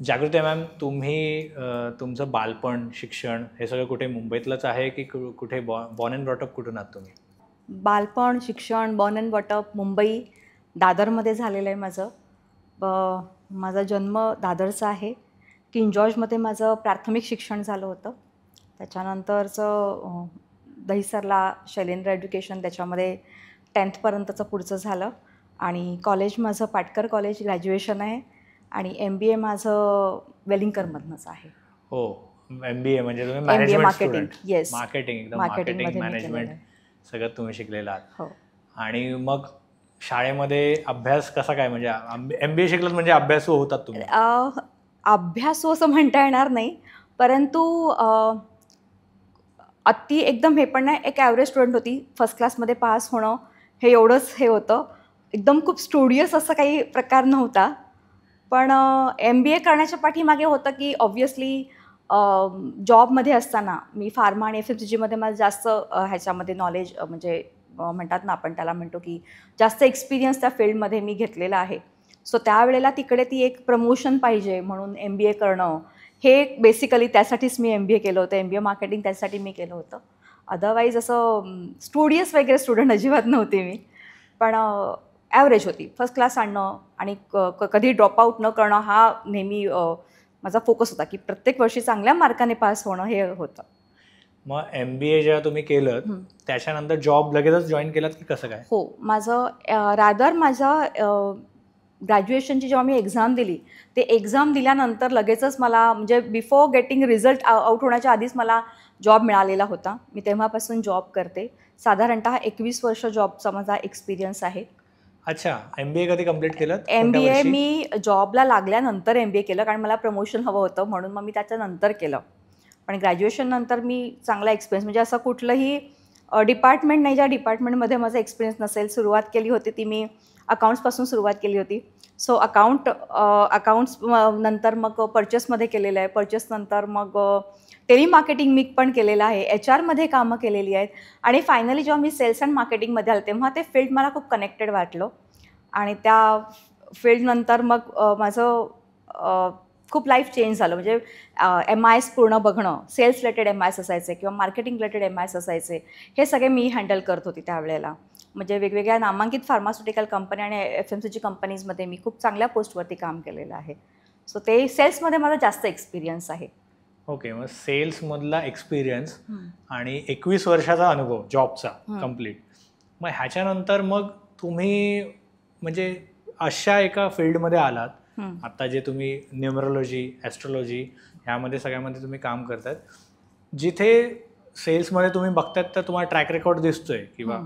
जागृती ma'am, तुम्ही तुमचं बालपण, शिक्षण हे सगळं कुठे मुंबईतलंच आहे की कुठे बॉर्न अँड ब्रॉट अप कुठून आहात तुम्ही? बालपण, शिक्षण, born and born up Mumbai, दादरमध्ये झालेलं आहे माझं. माझा जन्म दादरचा आहे. किंग जॉर्जमध्ये माझं प्राथमिक शिक्षण झालं होतं. त्याच्यानंतरचं दहिसरला शैलेंद्र एज्युकेशन, त्याच्यामध्ये 10th पुढचं झालं. आणि कॉलेज माझं पाटकर कॉलेज ग्रॅज्युएशन आहे. आणि MBA माझं वेलिंगकरमधनंच आहे. हो, MBA म्हणजे तुम्ही MBA management marketing. Student. Yes, marketing, एकदम मार्केटिंग, मार्केटिंगमध्ये मी केलेलं मॅनेजमेंट आहे. सगळं तुम्ही शिकलेलं आहात. हो. आणि मग शाळेमध्ये अभ्यास कसा काय, म्हणजे MBA शिकलात म्हणजे अभ्यासू होतात तुम्ही? अभ्यासू असं म्हणता येणार नाही, परंतु अति एकदम हे पण नाही, एक ॲव्हरेज स्टुडंट होती. फर्स्ट क्लासमध्ये पास होणं हे एवढंच हे होतं. एकदम खूप स्टुडियस असं काही प्रकार नव्हता. पण MBA करण्याच्या पाठीमागे होतं की ऑब्व्हियसली जॉबमध्ये असताना मी फार्मा आणि FMCGमध्ये माझं जास्त ह्याच्यामध्ये नॉलेज म्हणजे म्हणतात ना, आपण त्याला म्हणतो की जास्त एक्सपिरियन्स त्या फील्डमध्ये मी घेतलेला आहे. सो त्यावेळेला तिकडे ती एक प्रमोशन पाहिजे म्हणून MBA करणं, हे बेसिकली त्यासाठीच मी MBA केलं होतं. MBA मार्केटिंग त्यासाठी मी केलं होतं. अदरवाईज असं स्टुडियस वगैरे स्टुडंट अजिबात नव्हते मी. पण ॲव्हरेज होती. फर्स्ट क्लास आणणं आणि कधी ड्रॉपआउट न करणं हा नेहमी माझा फोकस होता, की प्रत्येक वर्षी चांगल्या मार्काने पास होणं हे होतं. मग MBA जेव्हा तुम्ही केलं त्याच्यानंतर जॉब लगेचच जॉईन केलात की कसं काय? हो, माझं ग्रॅज्युएशनची जेव्हा मी एक्झाम दिली, ते एक्झाम दिल्यानंतर लगेचच मला म्हणजे बिफोर गेटिंग रिझल्ट आउट होण्याच्या आधीच मला जॉब मिळालेला होता. मी तेव्हापासून जॉब करते. साधारणतः 21 वर्ष जॉबचा माझा एक्सपिरियन्स आहे. अच्छा, MBA कधी कम्प्लीट केलं? MBA मी जॉबला लागल्यानंतर MBA केलं, कारण मला प्रमोशन हवं होतं म्हणून मग मी त्याच्यानंतर केलं. पण ग्रॅज्युएशननंतर मी चांगला एक्सपिरियन्स म्हणजे असं कुठलंही डिपार्टमेंट नाही ज्या डिपार्टमेंटमध्ये माझा एक्सपिरियन्स नसेल. सुरुवात केली होती ती मी अकाउंट्सपासून सुरुवात केली होती. सो अकाउंट्स नंतर मग परचेसमध्ये केलेलं आहे. परचेसनंतर मग टेलिमार्केटिंग मी पण केलेलं आहे. HR मध्ये कामं केलेली आहेत. आणि फायनली जेव्हा मी सेल्स अँड मार्केटिंगमध्ये आले तेव्हा ते फील्ड मला खूप कनेक्टेड वाटलं. आणि त्या फील्डनंतर मग माझं खूप लाईफ चेंज झालं. म्हणजे MIS पूर्ण बघणं, सेल्स रिलेटेड MIS असायचे किंवा मार्केटिंग रिलेटेड MIS असायचे, हे सगळे मी हँडल करत होती त्यावेळेला. म्हणजे वेगवेगळ्या नामांकित फार्मास्युटिकल कंपनी आणि FMCG कंपनीजमध्ये मी खूप चांगल्या पोस्टवरती काम केलेलं आहे. सो ते सेल्समध्ये माझा जास्त एक्सपिरियन्स आहे. ओके, मग सेल्समधला एक्सपिरियन्स आणि 21 वर्षाचा अनुभव जॉबचा कम्प्लीट. मग ह्याच्यानंतर मग तुम्ही म्हणजे अशा एका फील्डमध्ये आलात आता जे तुम्ही न्यूमरोलॉजी, ॲस्ट्रोलॉजी ह्यामध्ये सगळ्यामध्ये तुम्ही काम करतात, जिथे सेल्समध्ये तुम्ही बघतात तर तुम्हाला ट्रॅक रेकॉर्ड दिसतोय किंवा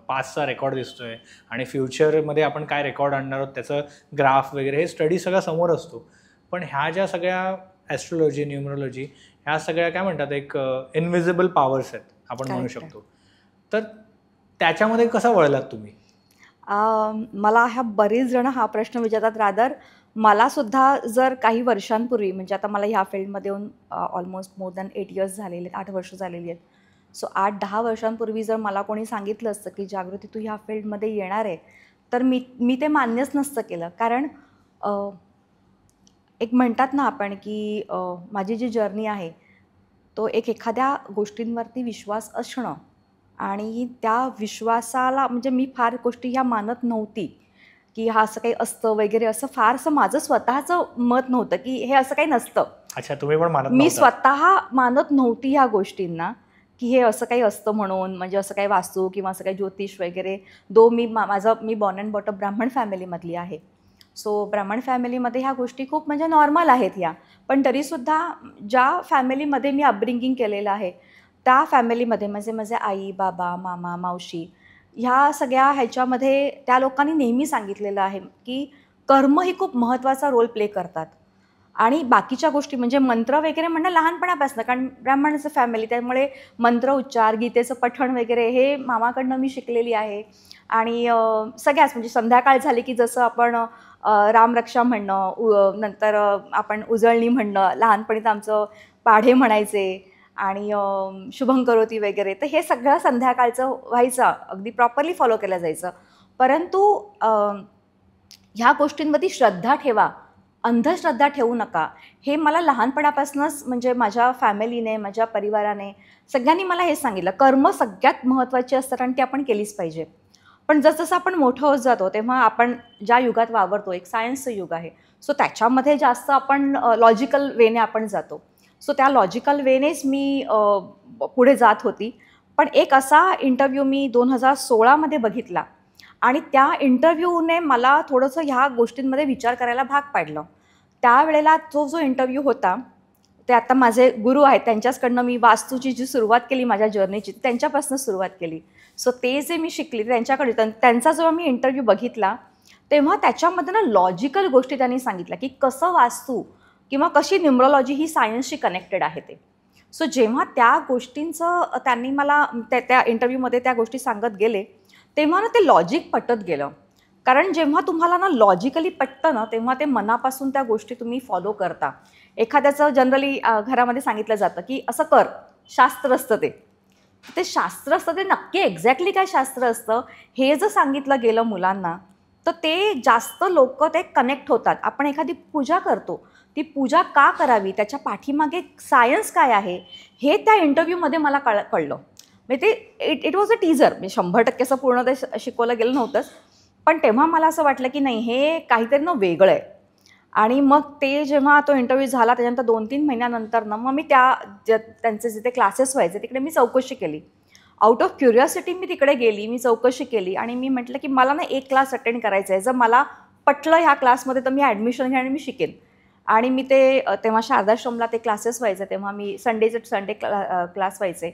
पासचा रेकॉर्ड दिसतोय आणि फ्युचरमध्ये आपण काय रेकॉर्ड आणणार आहोत त्याचं ग्राफ वगैरे हे स्टडी सगळा समोर असतो. पण ह्या ज्या सगळ्या ॲस्ट्रोलॉजी, न्यूमरोलॉजी ह्या सगळ्या काय म्हणतात एक इनविजिबल पॉवर्स आहेत आपण म्हणू शकतो. तर त्याच्यामध्ये कसं वळलात तुम्ही? मला बरेच जण हा प्रश्न विचारतात. रादर मलासुद्धा जर काही वर्षांपूर्वी, म्हणजे आता मला ह्या फील्डमध्ये येऊन ऑलमोस्ट मोर दॅन 8 इयर्स झालेले आहेत, 8 वर्ष झालेली आहेत. सो 8-10 वर्षांपूर्वी जर मला कोणी सांगितलं असतं की जागृती तू ह्या फील्डमध्ये येणार आहे, तर मी ते मान्यच नसतं केलं. कारण एक म्हणतात ना आपण की माझी जी जर्नी आहे तो एखाद्या गोष्टींवरती विश्वास असणं आणि त्या विश्वासाला म्हणजे मी फार गोष्टी ह्या मानत नव्हती की हा असं काही असतं वगैरे, असं फारसं माझं स्वतःचं मत नव्हतं की हे असं काही नसतं. अच्छा, तुम्ही पण मानत मी स्वतः मानत नव्हती ह्या गोष्टींना की हे असं काही असतं म्हणून, म्हणजे असं काही वास्तू किंवा असं काही ज्योतिष वगैरे. मी बॉर्न अँड ब्रॉट अप ब्राह्मण फॅमिलीमधली आहे. सो ब्राह्मण फॅमिलीमध्ये ह्या गोष्टी खूप म्हणजे नॉर्मल आहेत ह्या. पण तरीसुद्धा ज्या फॅमिलीमध्ये मी अपब्रिंगिंग केलेलं आहे त्या फॅमिलीमध्ये म्हणजे माझे आई, बाबा, मामा, मावशी ह्या सगळ्या ह्याच्यामध्ये त्या लोकांनी नेहमी सांगितलेलं आहे की कर्म ही खूप महत्त्वाचा रोल प्ले करतात. आणि बाकीच्या गोष्टी म्हणजे मंत्र वगैरे म्हणणं लहानपणापासून, कारण ब्राह्मणाचं फॅमिली त्यामुळे मंत्र उच्चार, गीतेचं पठण वगैरे हे मामाकडनं मी शिकलेली आहे. आणि सगळ्याच म्हणजे संध्याकाळ झाली की जसं आपण रामरक्षा म्हणणं, नंतर आपण उजळणी म्हणणं, लहानपणी तर आमचं पाढे म्हणायचे आणि शुभंकरोती वगैरे, तर हे सगळं संध्याकाळचं व्हायचं, अगदी प्रॉपरली फॉलो केलं जायचं. परंतु ह्या गोष्टींमध्ये श्रद्धा ठेवा अंधश्रद्धा ठेवू नका. हे मला लहानपणापासूनच म्हणजे माझ्या फॅमिलीने, माझ्या परिवाराने सगळ्यांनी मला हे सांगितलं. कर्म सगळ्यात महत्त्वाची असतात आणि ती आपण केलीच पाहिजे. पण जसजसं आपण मोठं होत जातो तेव्हा आपण ज्या युगात वावरतो, एक सायन्सचं युग आहे. सो त्याच्यामध्ये जास्त आपण लॉजिकल वेने आपण जातो. सो त्या लॉजिकल वेनेच मी पुढे जात होती. पण एक असा इंटरव्ह्यू मी 2016मध्ये बघितला आणि त्या इंटरव्ह्यूने मला थोडंसं ह्या गोष्टींमध्ये विचार करायला भाग पाडलं. त्यावेळेला जो इंटरव्ह्यू होता, ते आता माझे गुरु आहेत त्यांच्याचकडनं मी वास्तूची जी सुरुवात केली माझ्या जर्नीची, त्यांच्यापासून सुरुवात केली. सो ते जे मी शिकले त्यांच्याकडे, त्यांचा जेव्हा मी इंटरव्ह्यू बघितला तेव्हा त्याच्यामध्ये ना लॉजिकल गोष्टी त्यांनी सांगितल्या की कसं वास्तू किंवा कशी न्यूमरोलॉजी ही सायन्सशी कनेक्टेड आहे ते. सो जेव्हा त्या गोष्टींचं त्यांनी मला त्या इंटरव्ह्यूमध्ये त्या गोष्टी सांगत गेले तेव्हा ना ते लॉजिक पटत गेलं. कारण जेव्हा तुम्हाला ना लॉजिकली पटतं ना तेव्हा ते मनापासून त्या गोष्टी तुम्ही फॉलो करता. एखाद्याचं जनरली घरामध्ये सांगितलं जातं की असं कर, शास्त्र असतं ते शास्त्र असतं. ते नक्की एक्झॅक्टली काय शास्त्र असतं हे जर सांगितलं गेलं मुलांना तर ते जास्त लोक ते कनेक्ट होतात. आपण एखादी पूजा करतो, ती पूजा का करावी, त्याच्या पाठीमागे सायन्स काय आहे हे त्या इंटरव्ह्यूमध्ये मला कळलं. म्हणजे ते इट वॉज अ टीजर. म्हणजे 100% असं पूर्ण ते शिकवलं गेलं नव्हतंच. पण तेव्हा मला असं वाटलं की नाही, हे काहीतरी ना वेगळं आहे. आणि मग ते जेव्हा तो इंटरव्ह्यू झाला त्याच्यानंतर 2-3 महिन्यानंतर ना मग मी त्यांचे जिथे क्लासेस व्हायचे तिकडे मी चौकशी केली. आउट ऑफ क्युरिओसिटी मी तिकडे गेली, मी चौकशी केली आणि मी म्हटलं की मला ना एक क्लास अटेंड करायचा आहे. जर मला पटलं ह्या क्लासमध्ये तर मी ॲडमिशन घेईन आणि मी शिकेन. आणि मी तेव्हा शारदाश्रमला ते क्लासेस व्हायचे, तेव्हा मी संडे क्लास व्हायचे.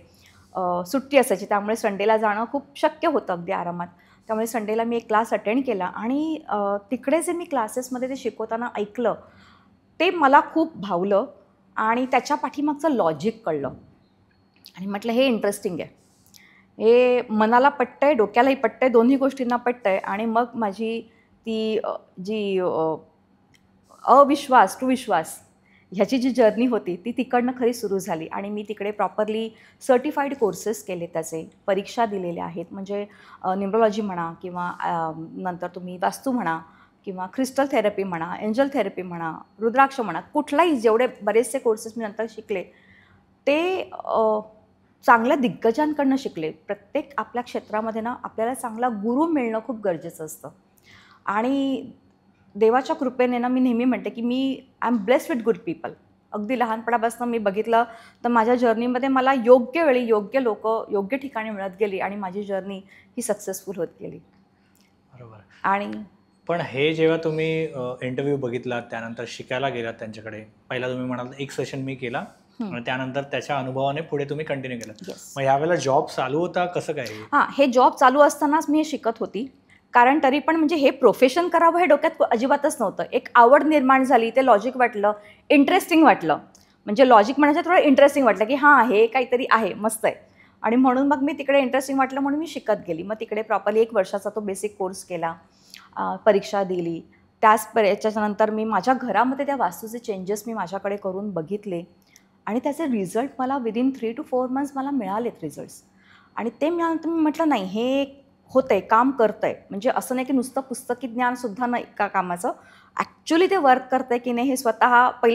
सुट्टी असायची त्यामुळे संडेला जाणं खूप शक्य होतं अगदी आरामात. त्यामुळे संडेला मी एक क्लास अटेंड केला आणि तिकडे जे मी क्लासेसमध्ये ते शिकवताना ऐकलं ते मला खूप भावलं आणि त्याच्या पाठीमागचं लॉजिक कळलं. आणि म्हटलं हे इंटरेस्टिंग आहे, हे मनाला पटतं आहे, डोक्यालाही पटतं आहे, दोन्ही गोष्टींना पटतं आहे. आणि मग माझी ती जी अविश्वास टू विश्वास ह्याची जी जर्नी होती ती तिकडनं खरी सुरू झाली. आणि मी तिकडे प्रॉपरली सर्टिफाईड कोर्सेस केले, त्याचे परीक्षा दिलेल्या आहेत. म्हणजे न्यूमरोलॉजी म्हणा किंवा नंतर तुम्ही वास्तू म्हणा किंवा क्रिस्टल थेरपी म्हणा, एंजल थेरपी म्हणा, रुद्राक्ष म्हणा, कुठलाही जेवढे बरेचसे कोर्सेस मी नंतर शिकले ते चांगल्या दिग्गजांकडनं शिकले. प्रत्येक आपल्या क्षेत्रामध्ये ना आपल्याला चांगला गुरु मिळणं खूप गरजेचं असतं. आणि देवाच्या कृपेने ना मी नेहमी म्हणते की I am blessed with good people. अगदी लहानपणापासून मी बघितलं तर माझ्या जर्नीमध्ये मला योग्य वेळी योग्य लोक योग्य ठिकाणी मिळत गेली आणि माझी जर्नी ही सक्सेसफुल होत गेली. बरोबर. आणि पण हे जेव्हा तुम्ही इंटरव्ह्यू बघितलात त्यानंतर शिकायला गेलात त्यांच्याकडे, पहिला तुम्ही म्हणाल एक सेशन मी केला आणि त्यानंतर त्याच्या अनुभवाने पुढे तुम्ही कंटिन्यू केलं. मग यावेळेला जॉब चालू होता कसं काय? हां, हे जॉब चालू असतानाच मी हे शिकत होती. कारण तरी पण म्हणजे हे प्रोफेशन करावं हे डोक्यात अजिबातच नव्हतं. एक आवड निर्माण झाली, ते लॉजिक वाटलं, इंटरेस्टिंग वाटलं. म्हणजे लॉजिक म्हणायचं थोडं इंटरेस्टिंग वाटलं की हां, हे काहीतरी आहे, मस्त आहे. आणि म्हणून मग मी तिकडे इंटरेस्टिंग वाटलं म्हणून मी शिकत गेली. मग तिकडे प्रॉपरली 1 वर्षाचा तो बेसिक कोर्स केला, परीक्षा दिली. त्याच्यानंतर मी माझ्या घरामध्ये त्या वास्तूचे चेंजेस मी माझ्याकडे करून बघितले आणि त्याचे रिझल्ट मला विदिन 3 to 4 मंथ्स मला मिळालेत रिझल्ट्स. आणि ते मिळाल्यानंतर मी म्हटलं नाही, हे होतं आहे, काम करतं आहे. म्हणजे असं नाही की नुसतं पुस्तकी ज्ञानसुद्धा नाही का कामाचं, ॲक्च्युली ते वर्क करतं आहे की नाही हे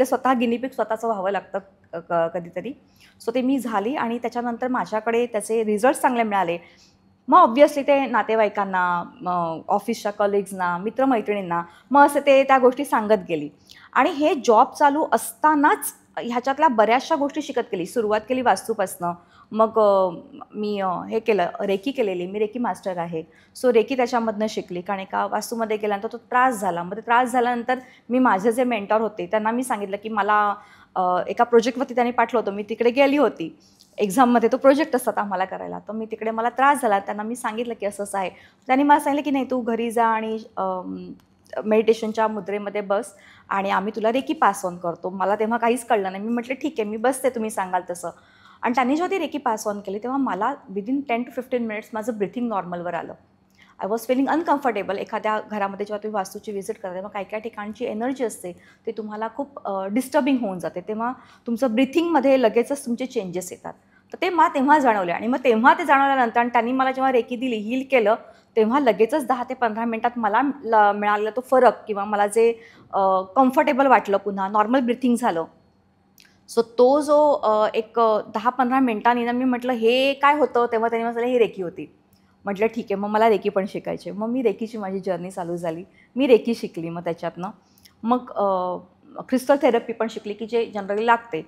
स्वतः गिनीपिक स्वतःचं व्हावं लागतं कधीतरी. सो ते मी झाली आणि त्याच्यानंतर माझ्याकडे त्याचे रिझल्ट्स चांगले मिळाले. मग ऑब्व्हियसली ते नातेवाईकांना, ऑफिसच्या कलिग्सना, मित्रमैत्रिणींना मग असं ते त्या गोष्टी सांगत गेली. आणि हे जॉब चालू असतानाच ह्याच्यातल्या बऱ्याचशा गोष्टी शिकत गेली. सुरुवात केली वास्तूपासनं. मग मी हे केलं, रेकी केलेली, मी रेकी मास्टर आहे. सो रेकी त्याच्यामधनं शिकली. कारण एका वास्तूमध्ये गेल्यानंतर तो त्रास झाला. मग ते त्रास झाल्यानंतर मी माझे जे मेंटॉर होते त्यांना मी सांगितलं की मला एका प्रोजेक्टवरती त्यांनी पाठवलं होतं, मी तिकडे गेली होती. एक्झाममध्ये तो प्रोजेक्ट असतात आम्हाला करायला. तर मी तिकडे मला त्रास झाला, त्यांना मी सांगितलं की असं आहे. त्यांनी मला सांगितलं की नाही, तू घरी जा आणि मेडिटेशनच्या मुद्रेमध्ये बस आणि आम्ही तुला रेकी पास ऑन करतो. मला तेव्हा काहीच कळलं नाही. मी म्हटलं ठीक आहे, मी बसते तुम्ही सांगाल तसं. आणि त्यांनी जेव्हा ती रेकी पास ऑन केली तेव्हा मला विदिन 10 to 15 मिनिट्स माझं ब्रिथिंग नॉर्मलवर आलं. I was feeling uncomfortable. एखाद्या घरामध्ये जेव्हा तुम्ही वास्तूची व्हिजिट करता तेव्हा काही काही ठिकाणची एनर्जी असते ते तुम्हाला खूप डिस्टर्बिंग होऊन जाते. तेव्हा तुमचं ब्रिथिंगमध्ये लगेचच तुमचे चेंजेस येतात. तर ते मला तेव्हा जाणवले. आणि मग तेव्हा ते जाणवल्यानंतर आणि त्यांनी मला जेव्हा रेकी दिली, हील केलं, तेव्हा लगेचच 10 ते 15 मिनिटात मला मिळालेला तो फरक किंवा मला जे कम्फर्टेबल वाटलं, पुन्हा नॉर्मल ब्रिथिंग झालं. सो तो जो एक 10-15 मिनिटांनी ना मी म्हटलं हे काय होतं, तेव्हा त्यांनी मला ही रेकी होती. म्हटलं ठीक आहे, मग मला रेकी पण शिकायची. मग मी रेकीची माझी जर्नी चालू झाली. मी रेकी शिकली मग त्याच्यातनं. मग क्रिस्टल थेरपी पण शिकली की जे जनरली लागते.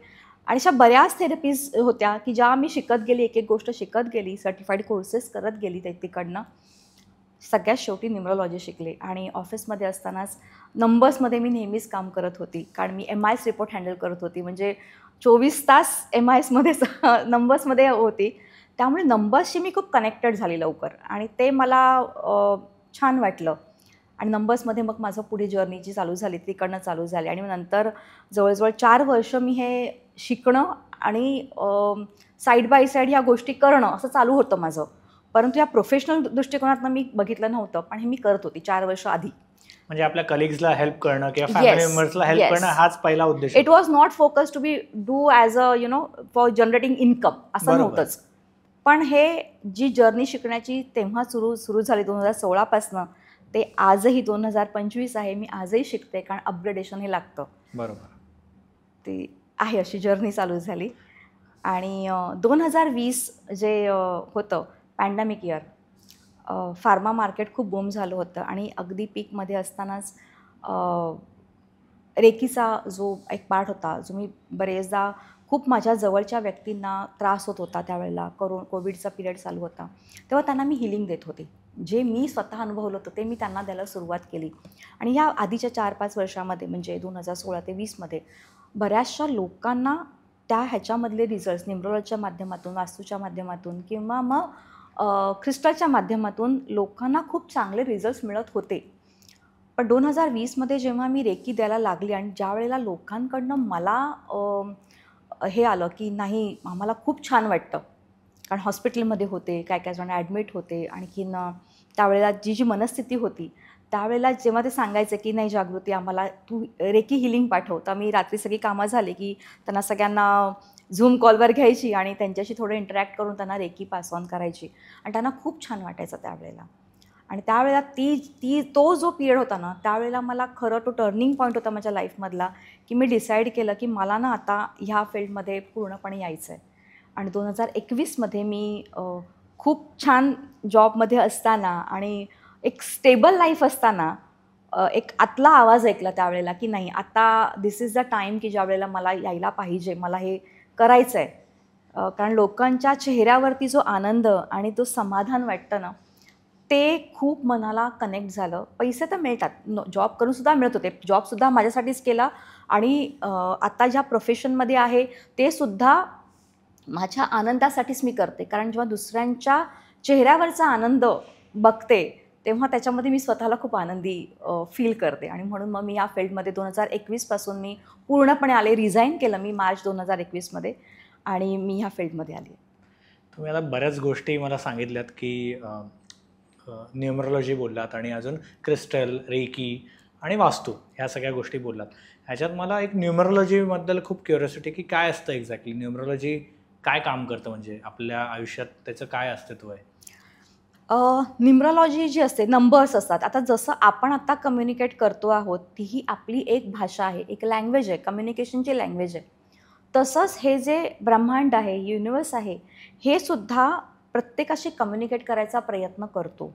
आणि अशा बऱ्याच थेरपीज होत्या की ज्या मी शिकत गेली, एक एक गोष्ट शिकत गेली, सर्टिफाईड कोर्सेस करत गेली तिकडनं. सगळ्यात शेवटी न्यूमरोलॉजी शिकले. आणि ऑफिसमध्ये असतानाच नंबर्समध्ये मी नेहमीच काम करत होती, कारण मी MIS रिपोर्ट हँडल करत होती. म्हणजे 24 तास MISमध्येच नंबर्समध्ये होती. त्यामुळे नंबर्सशी मी खूप कनेक्टेड झाली लवकर आणि ते मला छान वाटलं. आणि नंबर्समध्ये मग माझं पुढे जर्नी जी चालू झाली तिकडनं चालू झाली. आणि नंतर जवळजवळ 4 वर्ष मी हे शिकणं आणि साईड बाय साईड ह्या गोष्टी करणं असं चालू होतं माझं. परंतु या प्रोफेशनल दृष्टिकोनातनं मी बघितलं नव्हतं, पण हे मी करत होती 4 वर्ष आधी. म्हणजे आपल्या कलिग्सला हेल्प करणं किंवा फॅमिली मेंबर्सला हेल्प करणं हाच पहिला उद्देश. It was not focus to be do as a for generating income असं नव्हतंच. पण हे जी जर्नी शिकण्याची तेव्हा सुरू झाली 2016 पासनं ते आजही 2025 आहे. मी आजही शिकते, कारण अपग्रेडेशन हे लागतं. बरोबर. ते आहे, अशी जर्नी चालू झाली. आणि 2020 जे होतं पॅन्डेमिक इयर, फार्मा मार्केट खूप बूम झालं होतं आणि अगदी पीकमध्ये असतानाच रेकीचा जो एक पार्ट होता, जो मी बरेचदा खूप माझ्या जवळच्या व्यक्तींना त्रास होत होता त्यावेळेला, कोविडचा पिरियड चालू होता, तेव्हा त्यांना मी हिलिंग देत होते. जे मी स्वतः अनुभवलं होतं ते मी त्यांना द्यायला सुरुवात केली. आणि या आधीच्या 4-5 वर्षामध्ये म्हणजे 2016 ते 20मध्ये बऱ्याचशा लोकांना त्या ह्याच्यामधले रिझल्ट्स न्यूमरोलॉजीच्या माध्यमातून, वास्तूच्या माध्यमातून किंवा मग क्रिस्टलच्या माध्यमातून लोकांना खूप चांगले रिझल्ट्स मिळत होते. पण 2020मध्ये जेव्हा मी रेकी द्यायला लागली आणि ज्या वेळेला लोकांकडनं मला हे आलं की नाही, आम्हाला खूप छान वाटतं, कारण हॉस्पिटलमध्ये होते, काय जण ॲडमिट होते. आणखीन त्यावेळेला जी मनस्थिती होती, त्यावेळेला जेव्हा ते सांगायचे की नाही जागृती, आम्हाला तू रेकी हिलिंग पाठव, तर मी रात्री सगळी कामं झाली की त्यांना सगळ्यांना झूम कॉलवर घ्यायची आणि त्यांच्याशी थोडं इंटरॅक्ट करून त्यांना रेकी पास ऑन करायची. आणि त्यांना खूप छान वाटायचं त्यावेळेला. आणि त्यावेळेला तो जो पिरियड होता ना, त्यावेळेला मला खरं तो टर्निंग पॉईंट होता माझ्या लाईफमधला, की मी डिसाईड केलं की मला ना आता ह्या फील्डमध्ये पूर्णपणे यायचं आहे. आणि 2021मध्ये मी खूप छान जॉबमध्ये असताना आणि एक स्टेबल लाईफ असताना एक आतला आवाज ऐकला त्यावेळेला की नाही, आता दिस इज द टाईम की ज्या वेळेला मला यायला पाहिजे, मला हे करायचं आहे. कारण लोकांच्या चेहऱ्यावरती जो आनंद आणि तो समाधान वाटतं ना, ते खूप मनाला कनेक्ट झालं. पैसे तर मिळतात, जॉब करूनसुद्धा मिळत होते, जॉबसुद्धा माझ्यासाठीच केला. आणि आता ज्या प्रोफेशनमध्ये आहे ते सुद्धा माझ्या आनंदासाठीच मी करते, कारण जेव्हा दुसऱ्यांच्या चेहऱ्यावरचा आनंद बघते तेव्हा त्याच्यामध्ये मी स्वतःला खूप आनंदी फील करते. आणि म्हणून मग मी या फील्डमध्ये 2021पासून मी पूर्णपणे आले. रिझाईन केलं मी मार्च 2021मध्ये आणि मी ह्या फील्डमध्ये आली. तुम्ही आता बऱ्याच गोष्टी मला सांगितल्यात की न्यूमरोलॉजी बोललात आणि अजून क्रिस्टल, रेकी आणि वास्तू ह्या सगळ्या गोष्टी बोललात. ह्याच्यात मला एक न्यूमरोलॉजीबद्दल खूप क्युरिओसिटी की काय असतं एक्झॅक्टली, न्यूमरोलॉजी काय काम करतं, म्हणजे आपल्या आयुष्यात त्याचं काय अस्तित्व आहे? न्यूमरोलॉजी जी असते, नंबर्स असतात. आता जसं आपण आता कम्युनिकेट करतो आहोत, ती ही आपली एक भाषा आहे, एक लँग्वेज आहे, कम्युनिकेशनची लँग्वेज आहे. तसंच हे जे ब्रह्मांड आहे, युनिवर्स आहे, हे सुद्धा प्रत्येकाशी कम्युनिकेट करायचा प्रयत्न करतो.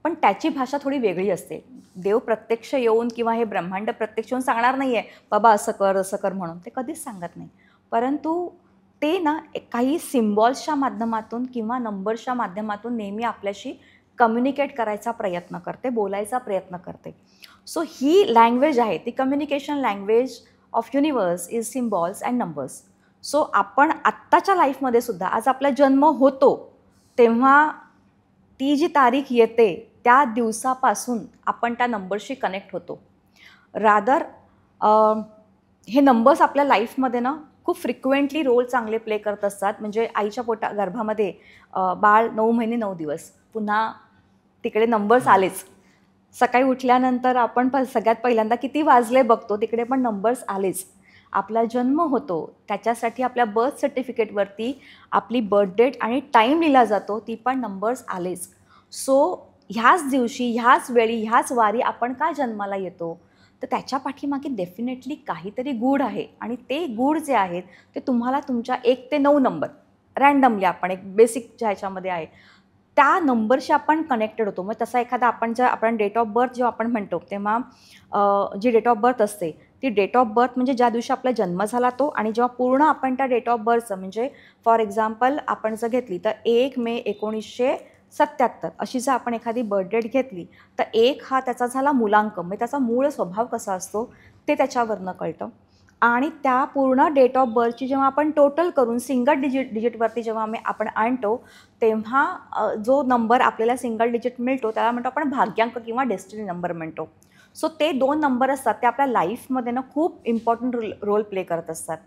पण त्याची भाषा थोडी वेगळी असते. देव प्रत्यक्ष येऊन किंवा हे ब्रह्मांड प्रत्यक्ष येऊन सांगणार नाही आहे, बाबा असं कर म्हणून, ते कधीच सांगत नाही. परंतु ते ना काही सिम्बॉल्सच्या माध्यमातून किंवा नंबर्सच्या माध्यमातून नेहमी आपल्याशी कम्युनिकेट करायचा प्रयत्न करते, बोलायचा प्रयत्न करते. सो ही लँग्वेज आहे, ती communication language of universe is symbols and numbers. So आपण आत्ताच्या लाईफमध्ये सुद्धा, आज आपला जन्म होतो तेव्हा ती जी तारीख येते त्या दिवसापासून आपण त्या नंबरशी कनेक्ट होतो. रादर हे नंबर्स आपल्या लाईफमध्ये ना खूप फ्रिक्वेंटली रोल चांगले प्ले करत असतात. म्हणजे आईच्या गर्भामध्ये बाळ 9 महिने 9 दिवस, पुन्हा तिकडे नंबर्स आलेच. सकाळी उठल्यानंतर आपण सगळ्यात पहिल्यांदा किती वाजले बघतो, तिकडे पण नंबर्स आलेच. आपला जन्म होतो त्याच्यासाठी आपल्या बर्थ सर्टिफिकेटवरती आपली बर्थ डेट आणि टाईम लिहिला जातो, ती पण नंबर्स आलेच. सो ह्याच दिवशी, ह्याच वेळी, ह्याच वारी आपण का जन्माला येतो, तर त्याच्या पाठीमागे डेफिनेटली काहीतरी गूढ आहे. आणि ते गूढ जे आहेत ते तुम्हाला तुमच्या 1 ते 9 नंबर रँडमली आपण एक बेसिक ज्या ह्याच्यामध्ये आहे त्या नंबरशी आपण कनेक्टेड होतो. मग तसा एखादा आपण डेट ऑफ बर्थ जेव्हा आपण म्हणतो तेव्हा जी डेट ऑफ बर्थ असते ती डेट ऑफ बर्थ म्हणजे ज्या दिवशी आपला जन्म झाला तो, आणि जेव्हा पूर्ण आपण त्या डेट ऑफ बर्थचं म्हणजे फॉर एक्झाम्पल आपण जर घेतली तर 1 मे 1977 अशी जर आपण एखादी बर्थ डेट घेतली तर 1 हा त्याचा झाला मूलांक, म्हणजे त्याचा मूळ स्वभाव कसा असतो ते त्याच्यावरनं कळतं. आणि त्या पूर्ण डेट ऑफ बर्थची जेव्हा आपण टोटल करून सिंगल डिजिटवरती जेव्हा आपण आणतो तेव्हा जो नंबर आपल्याला सिंगल डिजिट मिळतो त्याला म्हणतो आपण भाग्यांक किंवा डेस्टिनी नंबर म्हणतो. सो ते 2 नंबर असतात ते आपल्या लाईफमध्ये ना खूप इम्पॉर्टंट रोल प्ले करत असतात.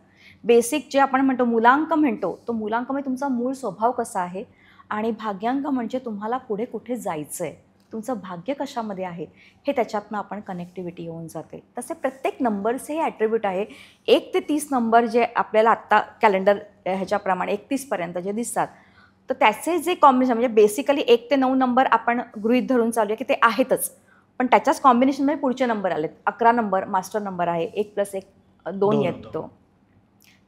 बेसिक जे आपण म्हणतो मूलांक म्हणतो, तो मूलांक म्हणजे तुमचा मूळ स्वभाव कसा आहे, आणि भाग्यांक म्हणजे तुम्हाला पुढे कुठे जायचं आहे, तुमचं भाग्य कशामध्ये आहे, हे त्याच्यातनं आपण कनेक्टिव्हिटी येऊन जाते. तसे प्रत्येक नंबरचे हे ॲट्रिब्यूट आहे. 1 ते 30 नंबर जे आपल्याला आत्ता कॅलेंडर ह्याच्याप्रमाणे 31पर्यंत जे दिसतात, तर त्याचे जे कॉम्बिनेशन म्हणजे बेसिकली 1 ते 9 नंबर आपण गृहीत धरून चालूया की ते आहेतच, पण त्याच्याच कॉम्बिनेशनमध्ये पुढचे नंबर आलेत. 11 नंबर मास्टर नंबर आहे, 1 + 1 2 येतो,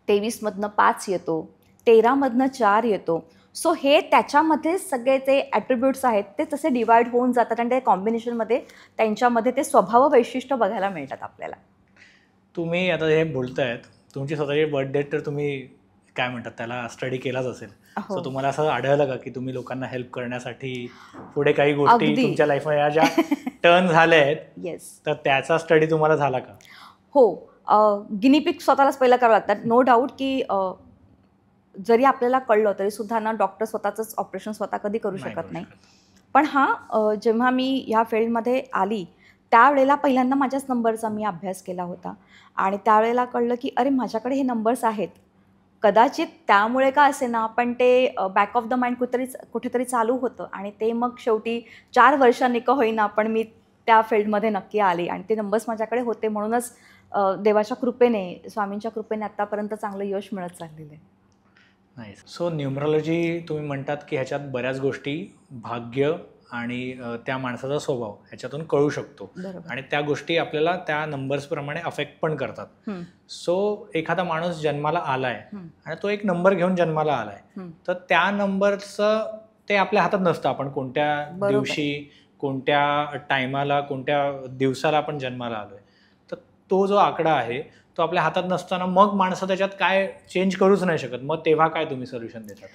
23मधनं 5 येतो, 13मधनं 4 येतो. सो हे त्याच्यामध्ये सगळे ते ॲट्रिब्यूट्स आहेत ते तसे डिवाईड होऊन जातात आणि त्या कॉम्बिनेशनमध्ये त्यांच्यामध्ये ते स्वभाव वैशिष्ट्य बघायला मिळतात आपल्याला. तुम्ही आता हे बोलतायत, तुमची स्वतःची बर्थ डेट तर तुम्ही काय म्हणतात त्याला स्टडी केलाच असेल. हो. सो तुम्हाला असं आढळलं का की तुम्ही लोकांना हेल्प करण्यासाठी पुढे काही गोष्टी अगदी. तुमच्या लाईफमध्ये या ज्या टर्न झाल्या आहेत येस. तर त्याचा स्टडी तुम्हाला झाला का? हो. गिनीपिक स्वतःलाच पहिला करावं लागतात. नो डाऊट की जरी आपल्याला कळलं तरीसुद्धा ना डॉक्टर स्वतःचंच ऑपरेशन स्वतः कधी करू शकत नाही. पण जेव्हा मी ह्या फील्डमध्ये आली त्यावेळेला पहिल्यांदा माझ्याच नंबरचा मी अभ्यास केला होता आणि त्यावेळेला कळलं की अरे माझ्याकडे हे नंबर्स आहेत. कदाचित त्यामुळे का असेना पण ते बॅक ऑफ द माइंड कुठेतरी चालू होतं आणि ते मग शेवटी 4 वर्षांनी का होईना पण मी त्या फील्डमध्ये नक्की आले आणि ते नंबर्स माझ्याकडे होते. म्हणूनच देवाच्या कृपेने, स्वामींच्या कृपेने आत्तापर्यंत चांगलं यश मिळत चाललेलं आहे. नाईस. सो न्यूमरॉलॉजी तुम्ही म्हणतात की ह्याच्यात बऱ्याच गोष्टी भाग्य आणि त्या माणसाचा स्वभाव ह्याच्यातून कळू शकतो आणि त्या गोष्टी आपल्याला त्या नंबर्सप्रमाणे अफेक्ट पण करतात. सो एखादा माणूस जन्माला आलाय आणि तो एक नंबर घेऊन जन्माला आलाय तर त्या नंबरचं ते आपल्या हातात नसतं. आपण कोणत्या दिवशी, कोणत्या टायमाला, कोणत्या दिवसाला आपण जन्माला आलोय, तर तो जो आकडा आहे तो आपल्या हातात नसताना मग माणसं त्याच्यात काय चेंज करूच नाही शकत. मग तेव्हा काय तुम्ही सोल्युशन देतात?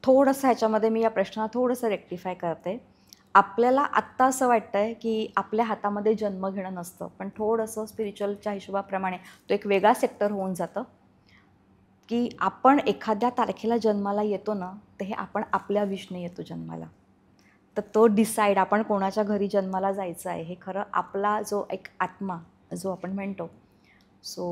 थोडंसं ह्याच्यामध्ये मी या प्रश्नाला थोडंसं रेक्टिफाय करते. आपल्याला आत्ता असं वाटतंय की आपल्या हातामध्ये जन्म घेणं नसतं, पण थोडंसं स्पिरिच्युअलच्या हिशोबाप्रमाणे तो एक वेगळा सेक्टर होऊन जातं की आपण एखाद्या तारखेला जन्माला येतो ना, तर हे आपण आपल्या विषने येतो जन्माला. तर तो डिसाईड आपण कोणाच्या घरी जन्माला जायचं आहे हे खरं आपला जो एक आत्मा जो आपण म्हणतो सो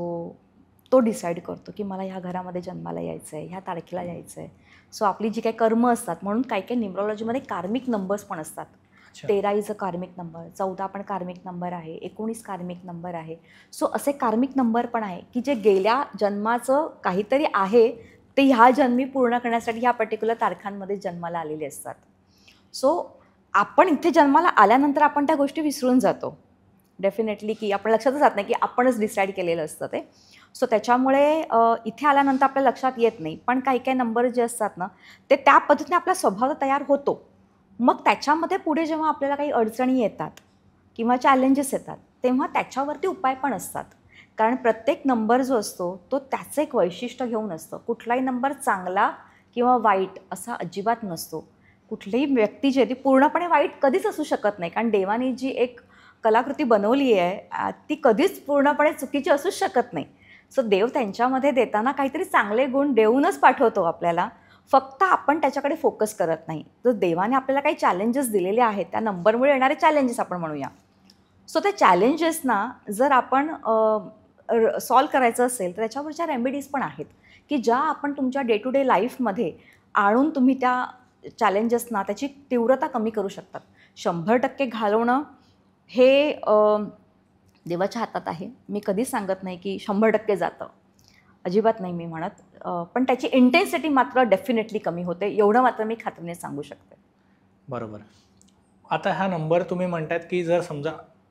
तो डिसाईड करतो की मला ह्या घरामध्ये जन्माला यायचं आहे, ह्या तारखेला यायचं आहे. सो आपली जी काही कर्म असतात, म्हणून काही न्यूमरॉलॉजीमध्ये कार्मिक नंबर्स पण असतात. 13 इज अ कार्मिक नंबर, 14 पण कार्मिक नंबर आहे, 19 कार्मिक नंबर आहे. सो असे कार्मिक नंबर पण आहे की जे गेल्या जन्माचं काहीतरी आहे ते ह्या जन्मी पूर्ण करण्यासाठी ह्या पर्टिक्युलर तारखांमध्ये जन्माला आलेले असतात. सो आपण इथे जन्माला आल्यानंतर आपण त्या गोष्टी विसरून जातो डेफिनेटली, की आपण लक्षातच जात नाही की आपणच डिसाईड केलेलं असतं ते. सो त्याच्यामुळे इथे आल्यानंतर आपल्या लक्षात येत नाही, पण काही नंबर जे असतात ना ते त्या पद्धतीने आपला स्वभाव तयार होतो. मग त्याच्यामध्ये पुढे जेव्हा आपल्याला काही अडचणी येतात किंवा चॅलेंजेस येतात तेव्हा त्याच्यावरती उपाय पण असतात. कारण प्रत्येक नंबर जो असतो तो त्याचं एक वैशिष्ट्य घेऊन असतं. कुठलाही नंबर चांगला किंवा वाईट असा अजिबात नसतो. कुठलीही व्यक्ती जी आहे ती पूर्णपणे वाईट कधीच असू शकत नाही, कारण देवाने जी एक कलाकृती बनवली आहे ती कधीच पूर्णपणे चुकीची असूच शकत नाही. सो देव त्यांच्यामध्ये देताना काहीतरी चांगले गुण देऊनच पाठवतो आपल्याला, फक्त आपण त्याच्याकडे फोकस करत नाही. तर देवाने आपल्याला काही चॅलेंजेस दिलेले आहेत, त्या नंबरमुळे येणारे चॅलेंजेस आपण म्हणूया. सो त्या चॅलेंजेसना जर आपण सॉल्व करायचं असेल तर त्याच्यावरच्या रेमेडीज पण आहेत की ज्या आपण तुमच्या डे टू डे लाईफमध्ये आणून तुम्ही त्या चॅलेंजेसना त्याची तीव्रता कमी करू शकतात. 100% घालवणं हे देवाच्या हातात आहे. मी कधीच सांगत नाही की 100% जातं. अजिबात नाही मी म्हणत, पण त्याची इंटेन्सिटी मात्र डेफिनेटली कमी होते, एवढं मात्र मी खात्रीने सांगू शकते. बरोबर. आता हा नंबर तुम्ही म्हणतात की जर समजा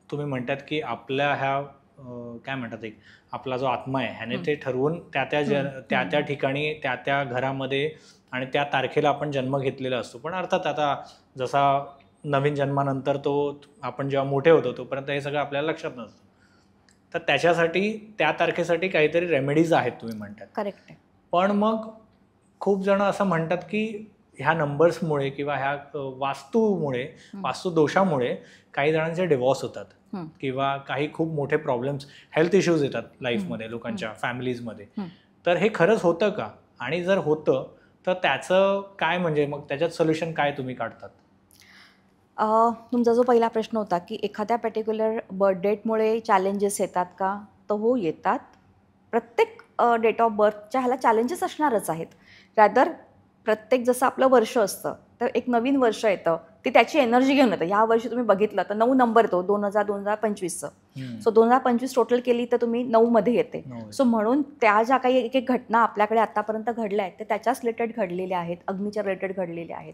तुम्ही म्हणतात की आपल्या ह्या काय म्हणतात एक आपला जो आत्मा आहे ह्याने ते ठरवून त्या ठिकाणी त्या घरामध्ये आणि त्या तारखेला आपण जन्म घेतलेला असतो. पण अर्थात आता जसा नवीन जन्मानंतर तो आपण जेव्हा मोठे होतो तोपर्यंत हे सगळं आपल्याला लक्षात नसतं. तर त्याच्यासाठी त्या तारखेसाठी काहीतरी रेमेडीज आहेत तुम्ही म्हणतात. करेक्ट आहे. पण मग खूप जण असं म्हणतात की ह्या नंबर्समुळे किंवा ह्या वास्तूमुळे, वास्तुदोषामुळे काही जणांचे डिवॉर्स होतात किंवा काही खूप मोठे प्रॉब्लेम्स, हेल्थ इश्यूज येतात लाईफमध्ये लोकांच्या, फॅमिलीजमध्ये. तर हे खरंच होतं का? आणि जर होतं तर त्याचं काय, म्हणजे मग त्याच्यात सोल्युशन काय तुम्ही काढतात? तुमचा जो पहिला प्रश्न होता की एखाद्या पर्टिक्युलर बर्थ डेटमुळे चॅलेंजेस येतात का, तर हो येतात. प्रत्येक डेट ऑफ बर्थच्या ह्याला चॅलेंजेस असणारच आहेत. रॅदर प्रत्येक जसं आपलं वर्ष असतं तर एक नवीन वर्ष येतं, ती त्याची एनर्जी घेऊन येतं. ह्या वर्षी तुम्ही बघितलं तर 9 नंबर येतो 2025चं. सो 2025 टोटल केली तर तुम्ही 9मध्ये येते. सो म्हणून त्या ज्या काही एक एक घटना आपल्याकडे आतापर्यंत घडल्या आहेत ते त्याच्याच रिलेटेड घडलेल्या आहेत, अग्नीच्या रिलेटेड घडलेल्या आहेत.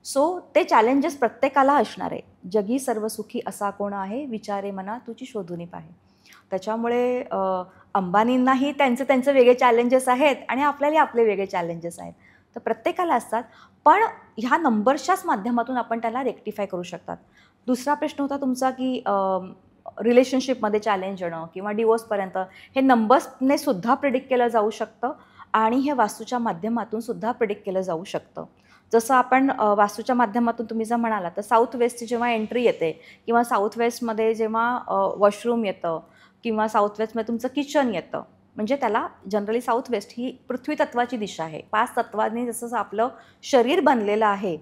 सो ते चॅलेंजेस प्रत्येकाला असणार आहे. जगी सर्व सुखी असा कोण आहे, विचारे मना तुझी शोधूनी पाहे. त्याच्यामुळे अंबानींनाही त्यांचे वेगळे चॅलेंजेस आहेत आणि आपल्याला आपले वेगळे चॅलेंजेस आहेत. तर प्रत्येकाला असतात, पण ह्या नंबर्सच्याच माध्यमातून आपण त्याला रेक्टिफाय करू शकतात. दुसरा प्रश्न होता तुमचा की रिलेशनशिपमध्ये चॅलेंज येणं किंवा डिवोर्सपर्यंत, हे नंबर्सने सुद्धा प्रिडिक्ट केलं जाऊ शकतं आणि हे वास्तूच्या माध्यमातून सुद्धा प्रिडिक्ट केलं जाऊ शकतं. जसं आपण वास्तूच्या माध्यमातून तुम्ही जर म्हणाला तर साऊथ वेस्टची जेव्हा एंट्री येते किंवा साऊथ वेस्टमध्ये जेव्हा वॉशरूम येतं किंवा साऊथ वेस्टमध्ये तुमचं किचन येतं, म्हणजे त्याला जनरली साऊथ वेस्ट ही पृथ्वी तत्वाची दिशा आहे. 5 तत्वांनी जसं आपलं शरीर बनलेलं आहे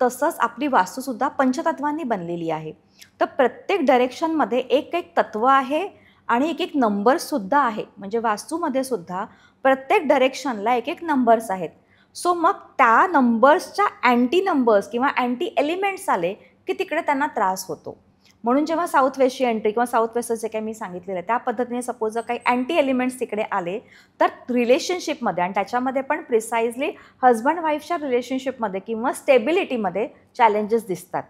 तसंच आपली वास्तूसुद्धा पंचतत्वांनी बनलेली आहे. तर प्रत्येक डायरेक्शनमध्ये एक एक तत्व आहे आणि एक एक नंबर्ससुद्धा आहे. म्हणजे वास्तूमध्ये सुद्धा प्रत्येक डायरेक्शनला एक एक नंबर्स आहेत. सो मग त्या नंबर्सच्या अँटी नंबर्स किंवा अँटी एलिमेंट्स आले की तिकडे त्यांना त्रास होतो. म्हणून जेव्हा साऊथ वेस्टची एंट्री किंवा साऊथ वेस्टचं जे काही मी सांगितलेलं आहे त्या पद्धतीने सपोज जर काही अँटी एलिमेंट्स तिकडे आले तर रिलेशनशिपमध्ये, आणि त्याच्यामध्ये पण प्रिसाइजली हजबंड वाईफच्या रिलेशनशिपमध्ये किंवा स्टेबिलिटीमध्ये चॅलेंजेस दिसतात.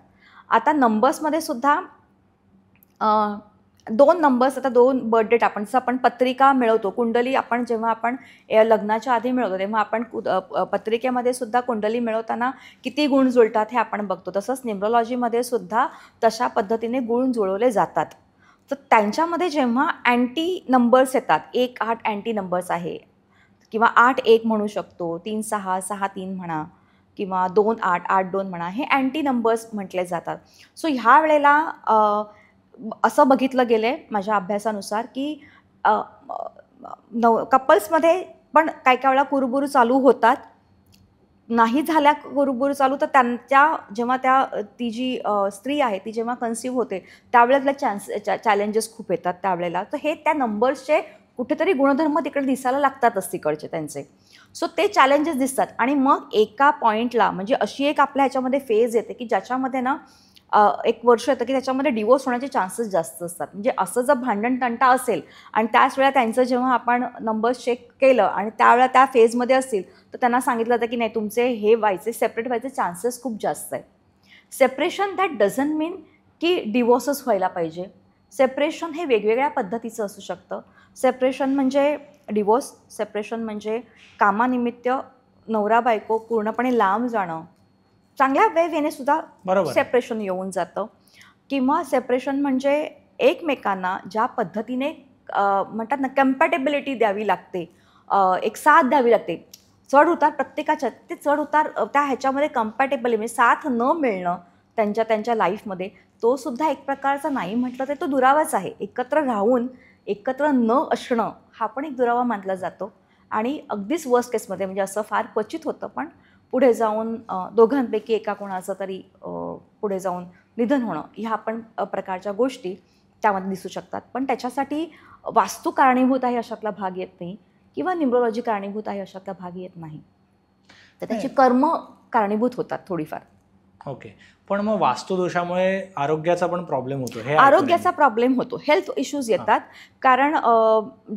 आता नंबर्समध्ये सुद्धा 2 नंबर्स, आता 2 बर्थ डेट आपण जसं आपण पत्रिका मिळवतो, कुंडली आपण जेव्हा आपण लग्नाच्या आधी मिळवतो तेव्हा आपण पत्रिकेमध्ये सुद्धा कुंडली मिळवताना किती गुण जुळतात हे आपण बघतो. तसंच न्यूमरोलॉजीमध्ये सुद्धा तशा पद्धतीने गुण जुळवले जातात. तर त्यांच्यामध्ये जेव्हा अँटी नंबर्स येतात, 1-8 अँटी नंबर्स आहे किंवा 8-1 म्हणू शकतो, 3-6, 6-3 म्हणा किंवा 2-8, 8-2 म्हणा, हे अँटी नंबर्स म्हटले जातात. सो ह्या वेळेला असं बघितलं गेलं आहे माझ्या अभ्यासानुसार की कपल्समध्ये पण काही काही वेळा कुरुबुरू चालू होतात. नाही झाल्या कुरुबुरू चालू तर जेव्हा ती जी स्त्री आहे ती जेव्हा कन्सिव्ह होते त्यावेळेला चॅलेंजेस खूप येतात त्यावेळेला. तर हे त्या नंबर्सचे कुठेतरी गुणधर्म तिकडे दिसायला लागतातच तिकडचे त्यांचे. सो ते चॅलेंजेस दिसतात आणि मग एका पॉईंटला म्हणजे अशी एक आपल्या ह्याच्यामध्ये फेज येते की ज्याच्यामध्ये ना एक वर्ष येतं की त्याच्यामध्ये डिवोर्स होण्याचे चान्सेस जास्त असतात. म्हणजे असं जर भांडण तंटा असेल आणि त्याच वेळेला त्यांचं जेव्हा आपण नंबर्स चेक केलं आणि त्यावेळेला त्या फेजमध्ये असतील तर त्यांना सांगितलं जातं की नाही तुमचे हे व्हायचे, सेपरेट व्हायचे चान्सेस खूप जास्त आहेत. सेपरेशन दॅट डझंट मीन की डिवोर्सच व्हायला पाहिजे. सेपरेशन हे वेगवेगळ्या पद्धतीचं असू शकतं. सेपरेशन म्हणजे डिवोर्स, सेपरेशन म्हणजे कामानिमित्त नवरा बायको पूर्णपणे लांब जाणं, चांगल्या वेने सुद्धा सेपरेशन येऊन जातं. किंवा सेपरेशन म्हणजे एकमेकांना ज्या पद्धतीने म्हणतात ना कम्पॅटेबिलिटी द्यावी लागते, एक साथ द्यावी लागते. चढ उतार प्रत्येकाच्या, ते चढ उतार त्या ह्याच्यामध्ये कम्पॅटेबल म्हणजे साथ न मिळणं त्यांच्या लाईफमध्ये, तो सुद्धा एक प्रकारचा नाही म्हटलं तर तो दुरावाच आहे. एकत्र राहून एकत्र न असणं हा पण एक दुरावा मानला जातो. आणि अगदीच वर्स्ट केसमध्ये म्हणजे असं फार क्वचित होतं, पण पुढे जाऊन दोघांपैकी एका कोणाचं तरी पुढे जाऊन निधन होणं ह्या पण प्रकारच्या गोष्टी त्यामध्ये दिसू शकतात. पण त्याच्यासाठी वास्तू कारणीभूत आहे अशातला भाग येत नाही किंवा न्यूमरोलॉजी कारणीभूत आहे अशातला भाग येत नाही. तर त्याची कर्म कारणीभूत होतात थोडीफार. ओके. पण मग वास्तुदोषामुळे आरोग्याचा पण प्रॉब्लेम होतो हे आरोग्याचा प्रॉब्लेम होतो, हेल्थ इश्यूज येतात. कारण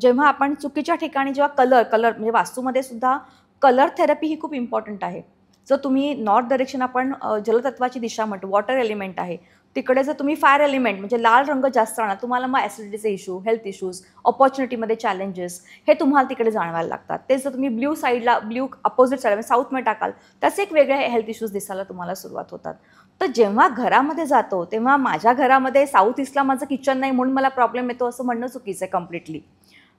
जेव्हा आपण चुकीच्या ठिकाणी जेव्हा कलर म्हणजे वास्तूमध्ये सुद्धा कलर थेरपी ही खूप इम्पॉर्टंट आहे. जर तुम्ही नॉर्थ डायरेक्शन आपण जलतत्वाची दिशा म्हणतो, वॉटर एलिमेंट आहे, तिकडे जर तुम्ही फायर एलिमेंट म्हणजे लाल रंग जास्त राहणार, तुम्हाला मग ॲसिडिटीचे इश्यू, हेल्थ इश्यूज, ऑपॉर्च्युनिटीमध्ये चॅलेंजेस हे तुम्हाला तिकडे जाणवायला लागतात. तेच जर तुम्ही ब्ल्यू साईडला, ब्ल्यू अपोजिट साईडला म्हणजे साऊथमध्ये टाकाल, त्याचे एक वेगळे हेल्थ इश्यूज दिसायला तुम्हाला सुरुवात होतात. तर जेव्हा घरामध्ये जातो तेव्हा माझ्या घरामध्ये साऊथ ईस्टला माझं किचन नाही म्हणून मला प्रॉब्लेम येतो असं म्हणणं चुकीचं आहे कम्प्लिटली.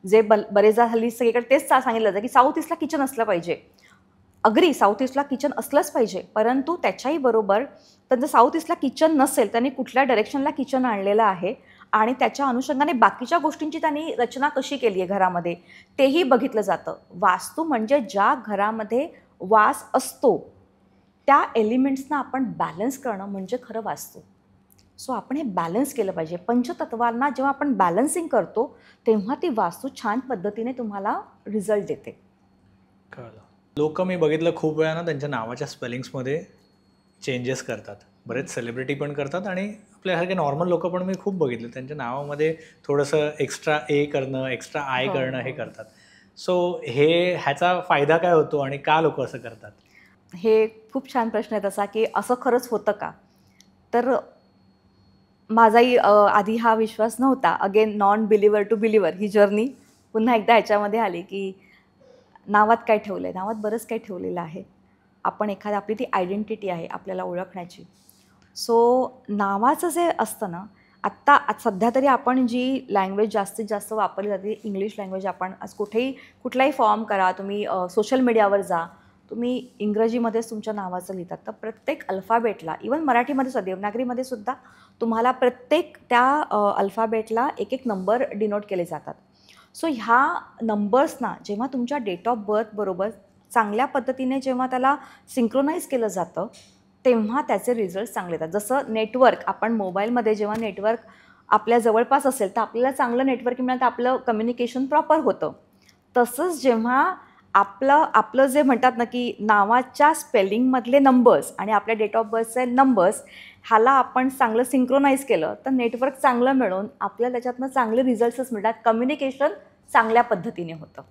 जे बरेचदा हल्ली सगळीकडे तेच सांगितलं जातं की साऊथ ईस्टला किचन असलं पाहिजे. अग्री, साऊथ ईस्टला किचन असलंच पाहिजे, परंतु त्याच्याही बरोबर त्यांचं साऊथ ईस्टला किचन नसेल, त्यांनी कुठल्या डायरेक्शनला किचन आणलेलं आहे आणि त्याच्या अनुषंगाने बाकीच्या गोष्टींची त्यांनी रचना कशी केली आहे घरामध्ये तेही बघितलं जातं. वास्तू म्हणजे ज्या घरामध्ये वास असतो त्या एलिमेंट्सना आपण बॅलन्स करणं म्हणजे खरं वास्तू. सो आपण हे बॅलन्स केलं पाहिजे. पंचतत्वांना जेव्हा आपण बॅलन्सिंग करतो तेव्हा ती वास्तू छान पद्धतीने तुम्हाला रिझल्ट देते. कळलं. लोक मी बघितलं खूप वेळा ना त्यांच्या नावाच्या स्पेलिंग्समध्ये चेंजेस करतात. बरेच सेलिब्रिटी पण करतात आणि आपल्यासारखे नॉर्मल लोक पण मी खूप बघितले त्यांच्या नावामध्ये थोडंसं एक्स्ट्रा ए करणं, एक्स्ट्रा आय करणं हे करतात. सो ह्याचा फायदा काय होतो आणि का लोक असं करतात? हे खूप छान प्रश्न आहे तसा की असं खरंच होतं का? तर माझाही आधी हा विश्वास नव्हता. Again non believer to believer ही जर्नी पुन्हा एकदा ह्याच्यामध्ये आली की नावात काय ठेवलं आहे, नावात बरंच काही ठेवलेलं आहे. आपण आपली ती आयडेंटिटी आहे आपल्याला ओळखण्याची. सो नावाचं जे असतं ना, आत्ता सध्या तरी आपण जी लँग्वेज जास्तीत जास्त वापरली जाते इंग्लिश लँग्वेज. आपण आज कुठलाही फॉर्म करा, तुम्ही सोशल मीडियावर जा, तुम्ही इंग्रजीमध्येच तुमच्या नावाचं लिहितात. तर प्रत्येक अल्फाबेटला, इवन मराठीमध्ये सुद्धा, देवनागरीमध्ये सुद्धा तुम्हाला प्रत्येक त्या अल्फाबेटला एक एक नंबर डिनोट केले जातात. सो ह्या नंबर्सना जेव्हा तुमच्या डेट ऑफ बर्थ बरोबर चांगल्या पद्धतीने जेव्हा त्याला सिंक्रोनाइज केलं जातं तेव्हा त्याचे रिझल्ट चांगले येतात. जसं नेटवर्क, आपण मोबाईलमध्ये जेव्हा नेटवर्क आपल्या जवळपास असेल तर आपल्याला चांगलं नेटवर्क मिळालं तर आपलं कम्युनिकेशन प्रॉपर होतं. तसंच जेव्हा आपलं जे म्हणतात ना की नावाच्या स्पेलिंगमधले नंबर्स आणि आपल्या डेट ऑफ बर्थचे नंबर्स ह्याला आपण चांगलं सिंक्रोनाइज केलं तर नेटवर्क चांगलं मिळून आपल्याला त्याच्यातनं चांगले रिझल्ट्सच मिळतात. कम्युनिकेशन चांगल्या पद्धतीने होतं.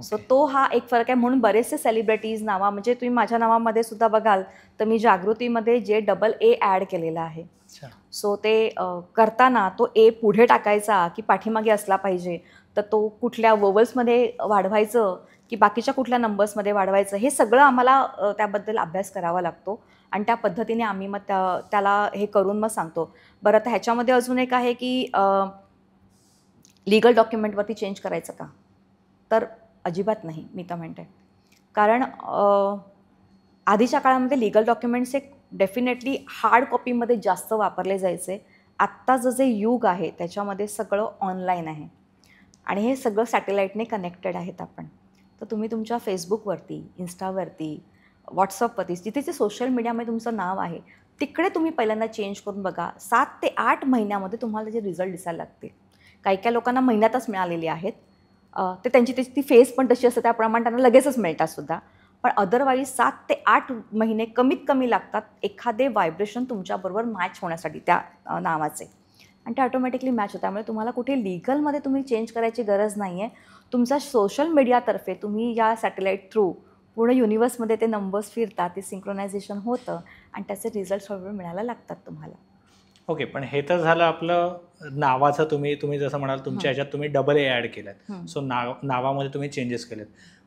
सो तो हा एक फरक आहे. म्हणून बरेचसे सेलिब्रिटीज म्हणजे तुम्ही माझ्या नावामध्ये सुद्धा बघाल तर मी जागृतीमध्ये JAA ॲड केलेला आहे. सो ते करताना तो ए पुढे टाकायचा की पाठीमागे असला पाहिजे, तर तो कुठल्या वोवल्समध्ये वाढवायचं की बाकीच्या कुठल्या नंबर्समध्ये वाढवायचं, हे सगळं आम्हाला त्याबद्दल अभ्यास करावा लागतो आणि त्या पद्धतीने आम्ही मग त्याला हे करून मग सांगतो. बरं, तर ह्याच्यामध्ये अजून एक आहे की लीगल डॉक्युमेंटवरती चेंज करायचं का? तर अजिबात नाही, मी तर म्हणते. कारण आधीच्या काळामध्ये लीगल डॉक्युमेंट्स हे डेफिनेटली हार्ड कॉपीमध्ये जास्त वापरले जायचे. आत्ताचं जे युग आहे त्याच्यामध्ये सगळं ऑनलाईन आहे आणि हे सगळं सॅटेलाईटने कनेक्टेड आहेत आपण. तर तुम्ही तुमच्या फेसबुकवरती, इन्स्टावरती, व्हॉट्सअपवरती, जिथे जे सोशल मीडियामध्ये तुमचं नाव आहे तिकडे तुम्ही पहिल्यांदा चेंज करून बघा. 7 ते 8 महिन्यामध्ये तुम्हाला त्याचे रिझल्ट दिसायला लागतील. काही लोकांना महिन्यातच मिळालेली आहेत. ते त्यांची ती फेज पण तशी असते, त्याप्रमाणे त्यांना लगेचच मिळतात सुद्धा. पण अदरवाईज 7 ते 8 महिने कमीत कमी लागतात एखादे व्हायब्रेशन तुमच्याबरोबर मॅच होण्यासाठी त्या नावाचे, आणि ते ऑटोमॅटिकली मॅच होतं. त्यामुळे तुम्हाला कुठे लिगलमध्ये तुम्ही चेंज करायची गरज नाही आहे. तुमचा सोशल मीडियातर्फे तुम्ही या सॅटेलाईट थ्रू पूर्ण युनिवर्समध्ये ते नंबर्स फिरतात, ते सिंक्रोनायझेशन होतं आणि त्याचे रिझल्ट्स हळूहळू मिळायला लागतात तुम्हाला. ओके, पण हे तर झालं आपलं नावाचं. तुम्ही जसं म्हणाल तुमच्या ह्याच्यात तुम्ही AA ॲड केल्यात. सो नावामध्ये तुम्ही चेंजेस केलेत.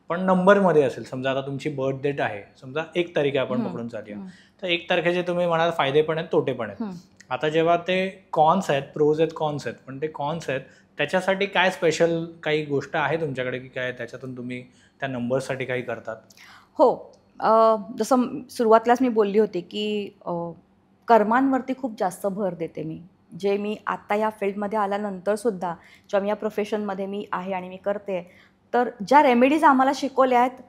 पण नंबरमध्ये असेल, समजा आता तुमची बर्थ डेट आहे, समजा 1 तारीख आहे आपण पकडून चालूया, तर 1 तारखेचे तुम्ही म्हणाल फायदे पण आहेत, तोटे पण आहेत. आता जेव्हा ते कॉन्स आहेत, प्रोज आहेत, कॉन्स आहेत, पण ते कॉन्स आहेत त्याच्यासाठी काय स्पेशल काही गोष्ट आहे तुमच्याकडे की काय त्याच्यातून तुम्ही त्या नंबर्ससाठी काही करतात? हो, जसं सुरुवातीलाच मी बोलली होती की कर्मांवरती खूप जास्त भर देते मी. जे मी आत्ता या फील्डमध्ये आल्यानंतरसुद्धा जेव्हा मी या प्रोफेशनमध्ये मी आहे आणि मी करते, तर ज्या रेमेडीज आम्हाला शिकवल्या आहेत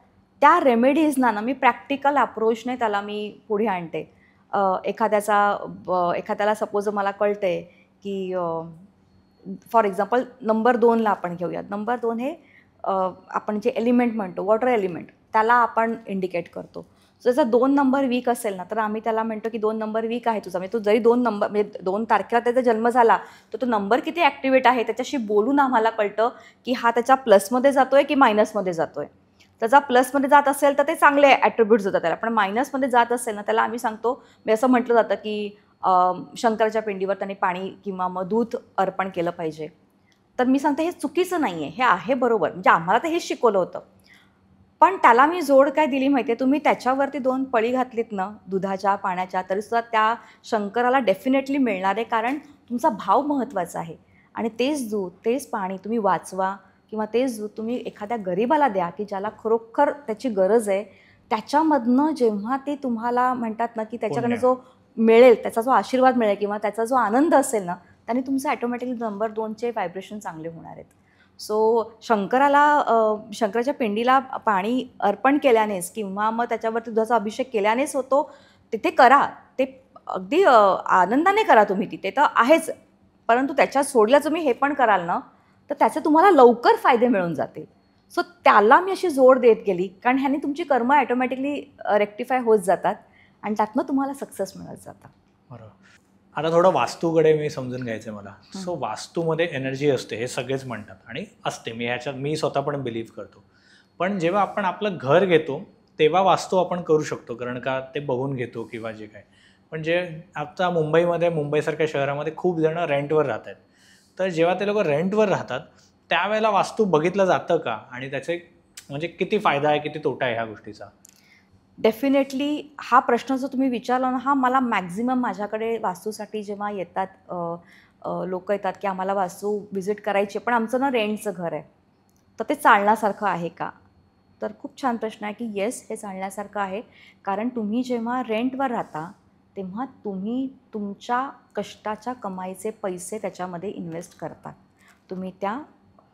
त्या रेमेडीजना ना मी प्रॅक्टिकल अप्रोचने त्याला मी पुढे आणते. एखाद्याला सपोज मला कळतं आहे की फॉर एक्झाम्पल नंबर 2ला आपण घेऊयात. नंबर 2 हे आपण जे एलिमेंट म्हणतो, वॉटर एलिमेंट, त्याला आपण इंडिकेट करतो. सो जर 2 नंबर वीक असेल ना, तर आम्ही त्याला म्हणतो की 2 नंबर वीक आहे तुझा. म्हणजे तो जरी 2 नंबर म्हणजे 2 तारखेला त्याचा जन्म झाला, तर तो नंबर किती ॲक्टिवेट आहे त्याच्याशी बोलून आम्हाला कळतं की हा त्याच्या प्लसमध्ये जातोय की मायनसमध्ये जातोय. त्याचा प्लसमध्ये जात असेल तर ते चांगले ॲट्रिब्यूट्स होतात त्याला, पण मायनसमध्ये जात असेल ना, त्याला आम्ही सांगतो, म्हणजे असं म्हटलं जातं की शंकराच्या पिंडीवर त्याने पाणी किंवा मग दूध अर्पण केलं पाहिजे. तर मी सांगते हे चुकीचं नाही आहे, हे आहे बरोबर. म्हणजे आम्हाला तर हेच शिकवलं होतं. पण त्याला मी जोड काय दिली माहिती आहे, तुम्ही त्याच्यावरती 2 पळी घातलीत ना दुधाच्या, पाण्याच्या, तरीसुद्धा त्या शंकराला डेफिनेटली मिळणार आहे, कारण तुमचा भाव महत्त्वाचा आहे. आणि तेच दूध, तेच पाणी तुम्ही वाचवा किंवा तेच दूध तुम्ही एखाद्या गरिबाला द्या, की ज्याला खरोखर त्याची गरज आहे. त्याच्यामधनं जेव्हा ते तुम्हाला म्हणतात ना, की त्याच्याकडनं पुण्य. जो मिळेल, त्याचा जो आशीर्वाद मिळेल किंवा त्याचा जो आनंद असेल ना, त्याने तुमचं ॲटोमॅटिकली नंबर 2चे व्हायब्रेशन चांगले होणार आहेत. सो शंकराच्या पिंडीला पाणी अर्पण केल्यानेच किंवा मग त्याच्यावरती दुधाचा अभिषेक केल्यानेच होतो, तिथे करा. ते अगदी आनंदाने करा तुम्ही तिथे तर आहेच. परंतु त्याच्यात सोडलं तुम्ही हे पण कराल ना, तर त्याचे तुम्हाला लवकर फायदे मिळून जातील. सो त्याला मी अशी जोड देत गेली, कारण ह्याने तुमची कर्म ॲटोमॅटिकली रेक्टिफाय होत जातात आणि त्यातनं तुम्हाला सक्सेस मिळत जातं. बरोबर. आता थोडं वास्तूकडे मी समजून घ्यायचं आहे मला. सो वास्तूमध्ये एनर्जी असते हे सगळेच म्हणतात आणि असते, मी स्वतः पण बिलीव्ह करतो. पण जेव्हा आपण आपलं घर घेतो तेव्हा वास्तू आपण करू शकतो, कारण का ते बघून घेतो किंवा जे काय. पण जे आता मुंबईसारख्या शहरामध्ये खूप जण रेंटवर राहत आहेत, तर जेव्हा ते लोक रेंटवर राहतात त्यावेळेला वास्तू बघितलं जातं का, आणि त्याचे म्हणजे किती फायदा आहे किती तोटा आहे ह्या गोष्टीचा? डेफिनेटली हा प्रश्न जो तुम्ही विचारला ना, हा मला मॅक्झिमम माझ्याकडे वास्तूसाठी जेव्हा येतात लोक येतात की आम्हाला वास्तू व्हिजिट करायची आहे, पण आमचं ना रेंटचं घर आहे, तर ते चालण्यासारखं आहे का? तर खूप छान प्रश्न आहे की येस, हे चालण्यासारखं आहे. कारण तुम्ही जेव्हा रेंटवर राहता तेव्हा तुम्ही तुमच्या कष्टाच्या कमाईचे पैसे त्याच्यामध्ये इन्व्हेस्ट करता. तुम्ही त्या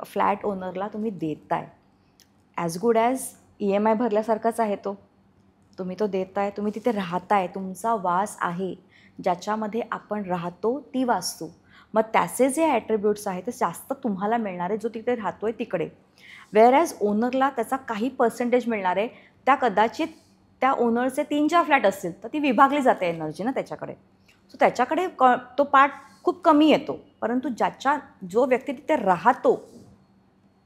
फ्लॅट ओनरला तुम्ही देताय. ॲज गुड ॲज EMI भरल्यासारखाच आहे तो. तुम्ही तो देताय, तुम्ही तिथे राहताय, तुमचा वास आहे. ज्याच्यामध्ये आपण राहतो ती वास्तू. मग त्याचे जे ॲट्रिब्यूट्स आहेत ते जास्त तुम्हाला मिळणार आहे जो तिथे राहतोय तिकडे. वेअर ॲज ओनरला त्याचा काही पर्सेंटेज मिळणार आहे. त्या कदाचित त्या ओनरचे 3-4 फ्लॅट असतील तर ती विभागली जाते एनर्जी ना त्याच्याकडे. सो त्याच्याकडे तो पार्ट खूप कमी येतो. परंतु जो व्यक्ती तिथे राहतो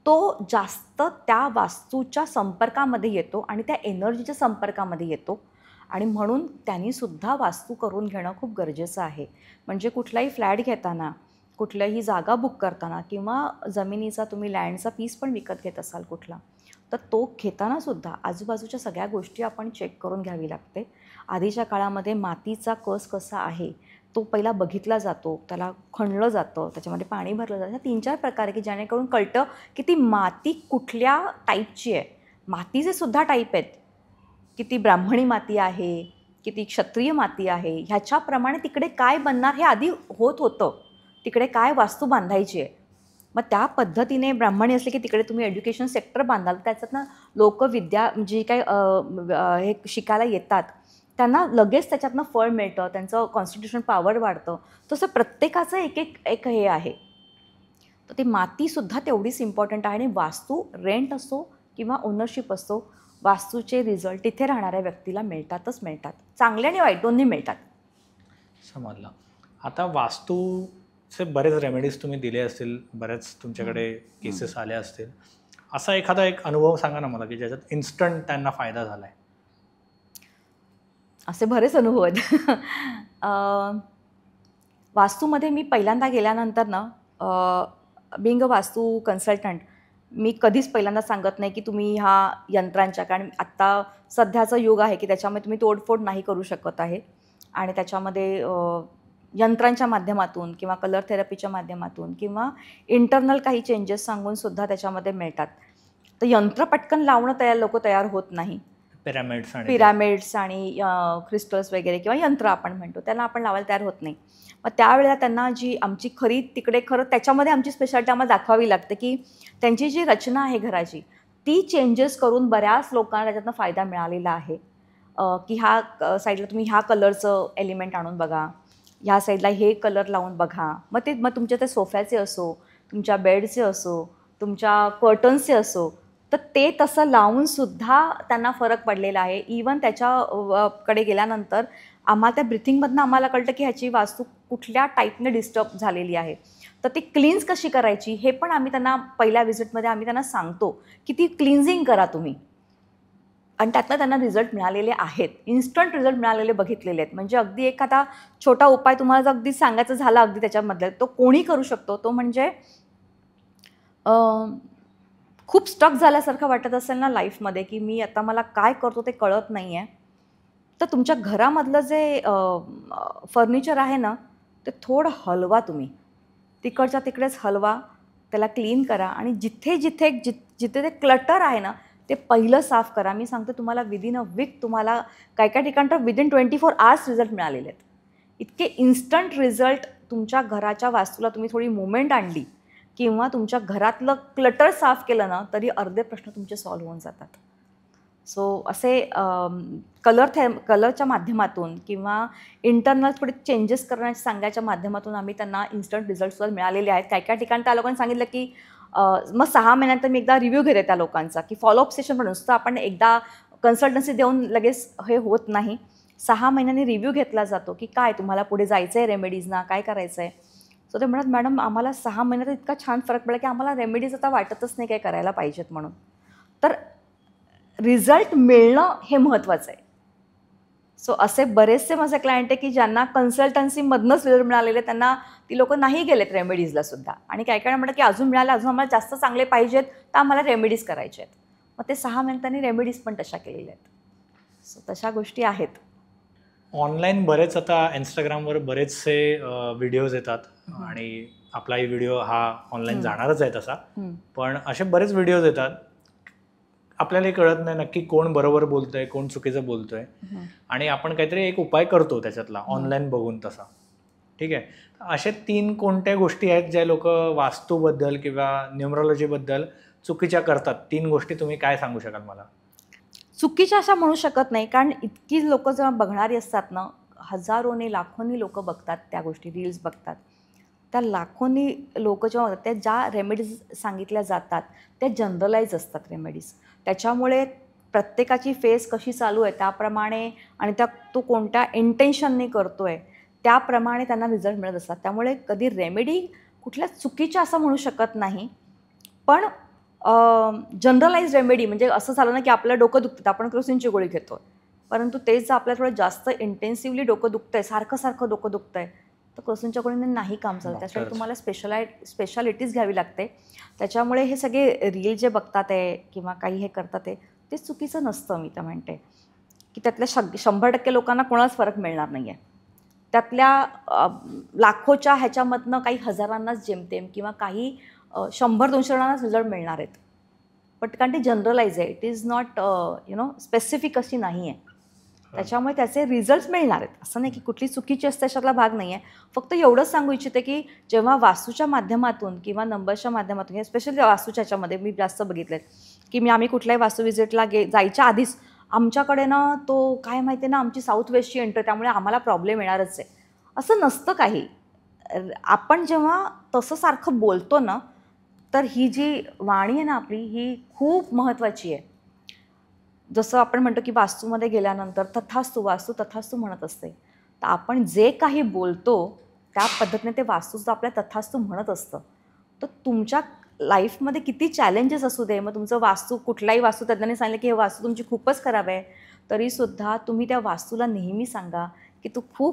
तो जास्त त्या वास्तूच्या संपर्कामध्ये येतो आणि त्या एनर्जीच्या संपर्कामध्ये येतो, आणि म्हणून त्यांनीसुद्धा वास्तू करून घेणं खूप गरजेचं आहे. म्हणजे कुठलाही फ्लॅट घेताना, कुठल्याही जागा बुक करताना किंवा जमिनीचा तुम्ही लँडचा पीस पण विकत घेत असाल कुठला, तर तो घेतानासुद्धा आजूबाजूच्या सगळ्या गोष्टी आपण चेक करून घ्यावी लागते. आधीच्या काळामध्ये मातीचा कस कसा आहे तो पहिला बघितला जातो, त्याला खणलं जातं, त्याच्यामध्ये पाणी भरलं जातं. 3-4 प्रकार आहे की जेणेकरून कळतं की ती माती कुठल्या टाईपची आहे. मातीचे सुद्धा टाईप आहेत. किती ब्राह्मणी माती आहे, किती क्षत्रिय माती आहे, ह्याच्याप्रमाणे तिकडे काय बनणार हे आधी होतं. तिकडे काय वास्तू बांधायची आहे. मग त्या पद्धतीने ब्राह्मणी असले की तिकडे तुम्ही एज्युकेशन सेक्टर बांधाल. त्याच्यातनं लोकविद्या जी काही हे शिकायला येतात त्यांना लगेच त्याच्यातनं फळ मिळतं, त्यांचं कॉन्स्टिट्यूशन पॉवर वाढतं. तसं प्रत्येकाचं एक हे आहे. तर ती मातीसुद्धा तेवढीच इम्पॉर्टंट आहे. आणि वास्तू रेंट असो किंवा ओनरशिप असो, वास्तूचे रिझल्ट तिथे राहणाऱ्या व्यक्तीला मिळतातच मिळतात. चांगले आणि वाईट दोन्ही मिळतात. समजलं. आता वास्तूचे बरेच रेमेडीज तुम्ही दिले असतील, बऱ्याच तुमच्याकडे केसेस आल्या असतील. असा एखादा एक अनुभव सांगा ना मला की ज्याच्यात इन्स्टंट त्यांना फायदा झाला आहे. असे बरेच अनुभव आहेत. वास्तूमध्ये मी पहिल्यांदा गेल्यानंतर ना, बिंग अ वास्तू कन्सल्टंट, मी कधीच पहिल्यांदा सांगत नाही की तुम्ही ह्या यंत्रांच्या, कारण आत्ता सध्याचं युग आहे की त्याच्यामध्ये तुम्ही तोडफोड नाही करू शकत आहे. आणि त्याच्यामध्ये यंत्रांच्या माध्यमातून किंवा कलर थेरपीच्या माध्यमातून किंवा इंटरनल काही चेंजेस सांगूनसुद्धा त्याच्यामध्ये मिळतात. तर यंत्र पटकन लावणं लोक तयार होत नाही. पिरॅमिड्स आणि क्रिस्टल्स वगैरे किंवा यंत्र आपण म्हणतो त्याला आपण लावायला तयार होत नाही. मग त्यावेळेला त्यांना जी आमची तिकडे खरं त्याच्यामध्ये आमची स्पेशालिटी आम्हाला दाखवावी लागते की त्यांची जी रचना आहे घराची ती चेंजेस करून बऱ्याच लोकांना त्याच्यातनं फायदा मिळालेला आहे. की ह्या साईडला तुम्ही ह्या कलरचं एलिमेंट आणून बघा, ह्या साईडला हे कलर लावून बघा. मग तुमच्या त्या सोफ्याचे असो, तुमच्या बेडचे असो, तुमच्या कर्टन्सचे असो, तर ते तसं लावूनसुद्धा त्यांना फरक पडलेला आहे. इवन कडे गेल्यानंतर आम्हाला त्या ब्रिथिंगमधनं आम्हाला कळतं की ह्याची वास्तू कुठल्या टाईपने डिस्टर्ब झालेली आहे. तर ती क्लीन्स कशी करायची हे पण आम्ही त्यांना पहिल्या व्हिजिटमध्ये आम्ही त्यांना सांगतो की ती क्लिन्झिंग करा तुम्ही. आणि त्यातनं त्यांना रिझल्ट मिळालेले आहेत. इन्स्टंट रिझल्ट मिळालेले बघितलेले आहेत. म्हणजे अगदी एखादा छोटा उपाय तुम्हाला जर अगदी सांगायचं झालं अगदी त्याच्यामधलं, तो कोणी करू शकतो. तो म्हणजे खूप स्टक झाल्यासारखं वाटत असेल ना लाईफमध्ये, की मी आता मला काय करतो ते कळत नाही आहे, तर तुमच्या घरामधलं जे फर्निचर आहे ना, ते थोडं हलवा तुम्ही. तिकडच्या तिकडेच हलवा, त्याला क्लीन करा आणि जिथे ते क्लटर आहे ना, ते पहिलं साफ करा. मी सांगते तुम्हाला विदिन अ वीक तुम्हाला काय ठिकाणी तर विदिन 24 आवर्स रिझल्ट मिळालेले आहेत. इतके इन्स्टंट रिझल्ट. तुमच्या घराच्या वास्तूला तुम्ही थोडी मुवमेंट आणली किंवा तुमच्या घरातलं क्लटर साफ केलं ना, तरी अर्धे प्रश्न तुमचे सॉल्व्ह होऊन जातात. सो असे कलरच्या माध्यमातून किंवा इंटरनल थोडे चेंजेस करण्याच्या सांगायच्या माध्यमातून आम्ही त्यांना इन्स्टंट रिझल्ट्सवर मिळालेले आहेत. काय ठिकाणी त्या लोकांनी सांगितलं की मग 6 महिन्यानंतर मी एकदा रिव्ह्यू घेते त्या लोकांचा, की फॉलोअप सेशन पण नुसतं आपण एकदा कन्सल्टन्सी देऊन लगेच हे होत नाही. 6 महिन्यांनी रिव्ह्यू घेतला जातो की काय तुम्हाला पुढे जायचं आहे रेमेडीजना, काय करायचं आहे. सो ते म्हणत मॅडम आम्हाला 6 महिन्यात इतका छान फरक पडला की आम्हाला रेमेडीज आता वाटतच नाही काय करायला पाहिजेत म्हणून. तर रिझल्ट मिळणं हे महत्त्वाचं आहे. सो असे बरेचसे माझे क्लायंट आहे की ज्यांना कन्सल्टन्सीमधनंच रिझल्ट मिळालेले, त्यांना ती लोकं नाही गेलेत रेमेडीजला सुद्धा. आणि काय म्हणतात की अजून मिळाले, अजून आम्हाला जास्त चांगले पाहिजेत, तर आम्हाला रेमेडीज करायचे आहेत. मग ते 6 महिन्यांनी रेमेडीज पण तशा केलेल्या आहेत. सो तशा गोष्टी आहेत. ऑनलाईन बरेच आता इंस्टाग्रामवर बरेचसे व्हिडिओज येतात आणि आपलाही व्हिडिओ हा ऑनलाईन जाणारच आहे तसा. पण असे बरेच व्हिडिओज येतात, आपल्यालाही कळत नाही नक्की कोण बरोबर बोलतोय कोण चुकीचं बोलतोय. आणि आपण काहीतरी एक उपाय करतो त्याच्यातला ऑनलाईन बघून तसा. ठीक आहे. असे 3 कोणत्या गोष्टी आहेत ज्या लोक वास्तूबद्दल किंवा न्यूमरोलॉजीबद्दल चुकीच्या करतात? 3 गोष्टी तुम्ही काय सांगू शकाल मला? चुकीच्या अशा म्हणू शकत नाही, कारण इतकी लोक जेव्हा बघणारी असतात ना, हजारोनी लाखोनी लोक बघतात त्या गोष्टी, रील्स बघतात. त्या लाखोनी लोक जेव्हा बघतात, त्या ज्या रेमेडीज सांगितल्या जातात त्या जनरलाइज असतात रेमेडीज. त्याच्यामुळे प्रत्येकाची फेस कशी चालू आहे त्याप्रमाणे आणि तो कोणत्या इंटेन्शनने करतो आहे त्याप्रमाणे त्यांना रिझल्ट मिळत असतात. त्यामुळे कधी रेमेडी कुठल्या चुकीच्या असं म्हणू शकत नाही. पण जनरलाइज रेमेडी म्हणजे असं झालं ना की आपलं डोकं दुखतं, आपण क्रोसिनची गोळी घेतो, परंतु तेच जर आपल्याला थोडं जास्त इंटेन्सिव्हली डोकं दुखतं आहे, सारखं डोकं दुखतं आहे, तर क्रोसिनच्या गोळीने नाही काम चालतं. त्यासाठी तुम्हाला स्पेशालिटीज घ्यावी लागते. त्याच्यामुळे हे सगळे रील जे बघतात आहे किंवा काही हे करतात आहे ते चुकीचं नसतं. मी तर म्हणते की त्यातल्या 100% लोकांना कोणालाच फरक मिळणार नाही आहे. त्यातल्या लाखोच्या ह्याच्यामधनं काही हजारांनाच जेमतेम किंवा काही 100-200 जणांनाच रिझल्ट मिळणार आहेत. बट कारण ते जनरलाइज आहे, इट इज नॉट स्पेसिफिक अशी नाही आहे. त्याच्यामुळे त्याचे रिझल्ट्स मिळणार आहेत. असं नाही की कुठली चुकीची असते त्याच्यातला भाग नाही आहे. फक्त एवढंच सांगू इच्छिते की जेव्हा वास्तूच्या माध्यमातून किंवा नंबर्सच्या माध्यमातून, स्पेशली वास्तूच्या ह्याच्यामध्ये मी जास्त बघितलं आहे की आम्ही कुठल्याही वास्तू व्हिजिटला जायच्या आधीच आमच्याकडे ना तो काय माहिती आहे ना आमची साऊथ वेस्टची एंट्री, त्यामुळे आम्हाला प्रॉब्लेम येणारच आहे. असं नसतं काही. आपण जेव्हा तसं सारखं बोलतो ना, तर ही जी वाणी आहे ना आपली, ही खूप महत्त्वाची आहे. जसं आपण म्हणतो की वास्तूमध्ये गेल्यानंतर तथास्तु, वास्तू तथास्तु म्हणत असते. तर आपण जे काही बोलतो त्या पद्धतीने ते वास्तूचं आपल्या तथास्तु म्हणत असतं. तर तुमच्या लाईफमध्ये किती चॅलेंजेस असू दे, मग तुमचं वास्तू कुठलाही वास्तुतज्ञाने सांगितलं की हे वास्तू तुमची खूपच खराब आहे, तरीसुद्धा तुम्ही त्या वास्तूला नेहमी सांगा की तू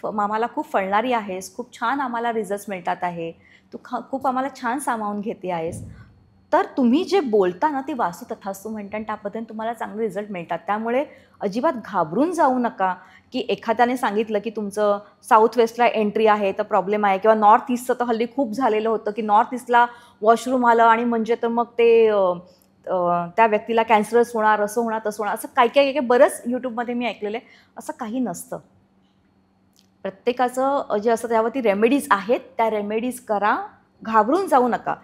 आम्हाला खूप फळणारी आहेस, खूप छान आम्हाला रिझल्ट्स मिळतात आहे, तू खूप आम्हाला छान सामावून घेते आहेस. तर तुम्ही जे बोलता ना ती वास्तू तथास्तु म्हणता आणि त्या पद्धतीने तुम्हाला चांगले रिझल्ट मिळतात. त्यामुळे अजिबात घाबरून जाऊ नका की एखाद्याने सांगितलं की तुमचं साऊथ वेस्टला एंट्री आहे तर प्रॉब्लेम आहे, किंवा नॉर्थ ईस्टचं तर हल्ली खूप झालेलं होतं की नॉर्थ ईस्टला वॉशरूम आलं आणि म्हणजे तर मग ते त्या व्यक्तीला कॅन्सरच होणार, असं होणार तसं होणार, असं काही बरंच यूट्यूबमध्ये मी ऐकलेलं आहे. असं काही नसतं. प्रत्येकाचं जे असतं त्यावरती रेमेडीज आहेत, त्या रेमेडीज करा, घाबरून जाऊ नका.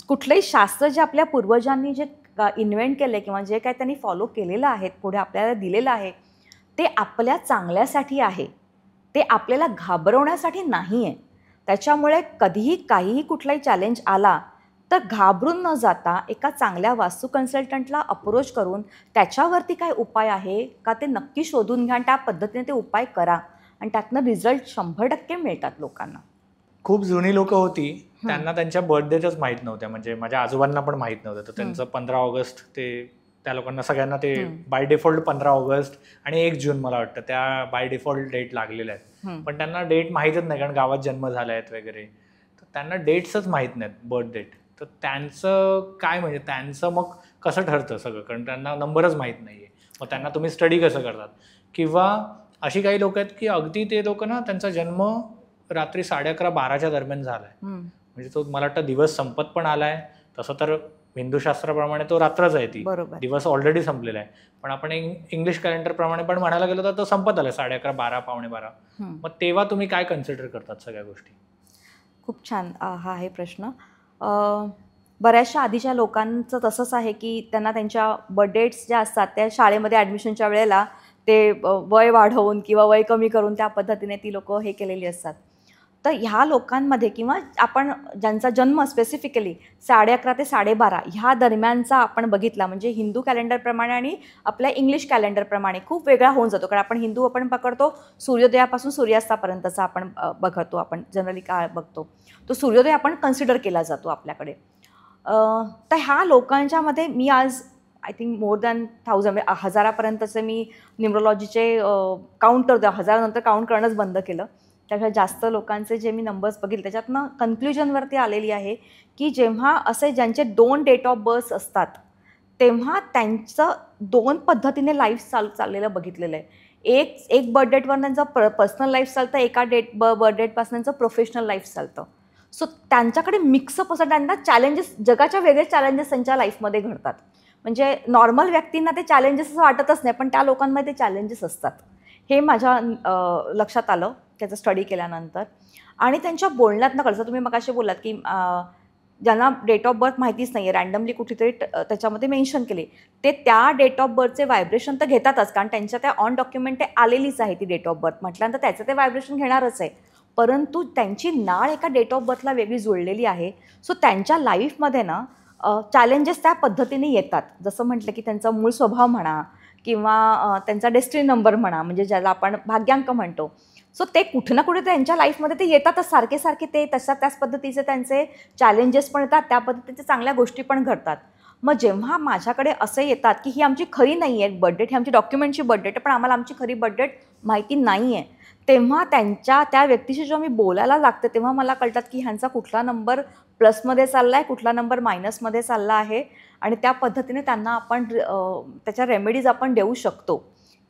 कुठलंही शास्त्र जे आपल्या पूर्वजांनी जे इन्व्हेंट केलं किंवा जे काय त्यांनी फॉलो केलेलं आहे, पुढे आपल्याला दिलेलं आहे, ते आपल्या चांगल्यासाठी आहे. ते आपल्याला घाबरवण्यासाठी नाही आहे. त्याच्यामुळे कधीही काहीही कुठलाही चॅलेंज आला तर तर घाबरून न जाता एका चांगल्या वास्तू कन्सल्टंटला अप्रोच करून त्याच्यावरती काय उपाय आहे का ते नक्की शोधून घ्या आणि त्या पद्धतीने ते उपाय करा आणि त्यातनं रिझल्ट 100% मिळतात लोकांना. खूप जुनी लोक होती, त्यांना त्यांच्या बर्थडेच माहीत नव्हत्या. म्हणजे माझ्या आजोबांना पण माहीत नव्हतं. तर त्यांचं 15 ऑगस्ट ते त्या लोकांना सगळ्यांना ते बाय डिफॉल्ट 15 ऑगस्ट आणि 1 जून मला वाटतं त्या बाय डिफॉल्ट डेट लागलेल्या आहेत. पण त्यांना डेट माहीतच नाही कारण गावात जन्म झाले आहेत वगैरे. तर त्यांना डेट्सच माहीत नाहीत, बर्थ डेट. तर त्यांचं काय म्हणजे त्यांचं मग कसं ठरतं सगळं, कारण त्यांना नंबरच माहीत नाही आहे. मग त्यांना तुम्ही स्टडी कसं करतात? किंवा अशी काही लोक आहेत की अगदी ते लोक ना त्यांचा जन्म रात्री 11:30-12च्या दरम्यान झालाय, म्हणजे तो मला वाटतं दिवस संपत पण आलाय. तसं तर हिंदू शास्त्राप्रमाणे तो रात्रच आहे, ती दिवस ऑलरेडी संपलेला आहे. पण आपण इंग्लिश कॅलेंडर प्रमाणे पण म्हणायला गेलो तर तो संपत आलाय 11:30, 12, 11:45. मग तेव्हा तुम्ही काय कन्सिडर करतात सगळ्या गोष्टी? खूप छान हा आहे प्रश्न. बऱ्याचशा आधीच्या लोकांचं तसंच आहे की त्यांना त्यांच्या बर्थडेट्स ज्या असतात त्या शाळेमध्ये ॲडमिशनच्या वेळेला ते वय वाढवून किंवा वय कमी करून त्या पद्धतीने ती लोकं हे केलेली असतात. तर ह्या लोकांमध्ये किंवा आपण ज्यांचा जन्म स्पेसिफिकली 11:30 ते 12:30 ह्या दरम्यानचा आपण बघितला म्हणजे हिंदू कॅलेंडरप्रमाणे आणि आपल्या इंग्लिश कॅलेंडरप्रमाणे खूप वेगळा होऊन जातो. कारण आपण हिंदू आपण पकडतो सूर्योदयापासून सूर्यास्तापर्यंतचा आपण बघतो, आपण जनरली काळ बघतो. तो सूर्योदय आपण कन्सिडर केला जातो आपल्याकडे. तर ह्या लोकांच्यामध्ये मी आज आय थिंक मोर दॅन 1000 म्हणजे 1000पर्यंतचे मी न्यूमरोलॉजीचे काउंट करतो. 1000नंतर काउंट करणंच बंद केलं. त्यापेक्षा जास्त लोकांचे जे मी नंबर्स बघितले त्याच्यातनं कन्क्ल्युजनवरती आलेली आहे की जेव्हा असे ज्यांचे 2 डेट ऑफ बर्थ असतात तेव्हा त्यांचं 2 पद्धतीने लाईफ चाललेलं बघितलेलं आहे. एक बर्थ डेटवर त्यांचं पर्सनल लाईफ चालतं, एका बर्थ डेटपासून त्यांचं प्रोफेशनल लाईफ चालतं. सो त्यांच्याकडे मिक्सअप असं त्यांना चॅलेंजेस, जगाच्या वेगळे चॅलेंजेस त्यांच्या लाईफमध्ये घडतात. म्हणजे नॉर्मल व्यक्तींना ते चॅलेंजेस असं वाटतच नाही, पण त्या लोकांमध्ये ते चॅलेंजेस असतात. हे माझ्या लक्षात आलं त्याचं स्टडी केल्यानंतर. आणि त्यांच्या बोलण्यातनं कळतं. तुम्ही मगाशी बोललात की ज्यांना डेट ऑफ बर्थ माहितीच नाही आहे, रँडमली कुठेतरी त्याच्यामध्ये मेन्शन केले, ते त्या डेट ऑफ बर्थचे व्हायब्रेशन तर घेतातच, कारण त्यांच्या त्या ऑन डॉक्युमेंट ते आलेलीच आहे ती डेट ऑफ बर्थ म्हटल्यानंतर त्याचं ते व्हायब्रेशन घेणारच आहे. परंतु त्यांची नाळ एका डेट ऑफ बर्थला वेगळी जुळलेली आहे. सो त्यांच्या लाईफमध्ये ना चॅलेंजेस त्या पद्धतीने येतात. जसं म्हटलं की त्यांचा मूळ स्वभाव म्हणा किंवा त्यांचा डेस्टिनी नंबर म्हणा, म्हणजे ज्याला आपण भाग्यांक म्हणतो. सो ते कुठे ना कुठे त्यांच्या लाईफमध्ये ते येतातच सारखे सारखे. ते त्याच पद्धतीचे त्यांचे चॅलेंजेस पण येतात, त्या पद्धतीच्या चांगल्या गोष्टी पण घडतात. मग जेव्हा माझ्याकडे असे येतात की ही आमची खरी नाही आहे बर्थडेट, ही आमची डॉक्युमेंटची बर्थडेट आहे पण आम्हाला आमची खरी बर्थडेट माहिती नाही आहे, तेव्हा त्या व्यक्तीशी जेव्हा मी बोलायला लागते तेव्हा मला कळतात की ह्यांचा कुठला नंबर प्लसमध्ये चालला आहे, कुठला नंबर मायनसमध्ये चालला आहे. आणि त्या पद्धतीने त्यांना आपण त्याच्या रेमेडीज आपण देऊ शकतो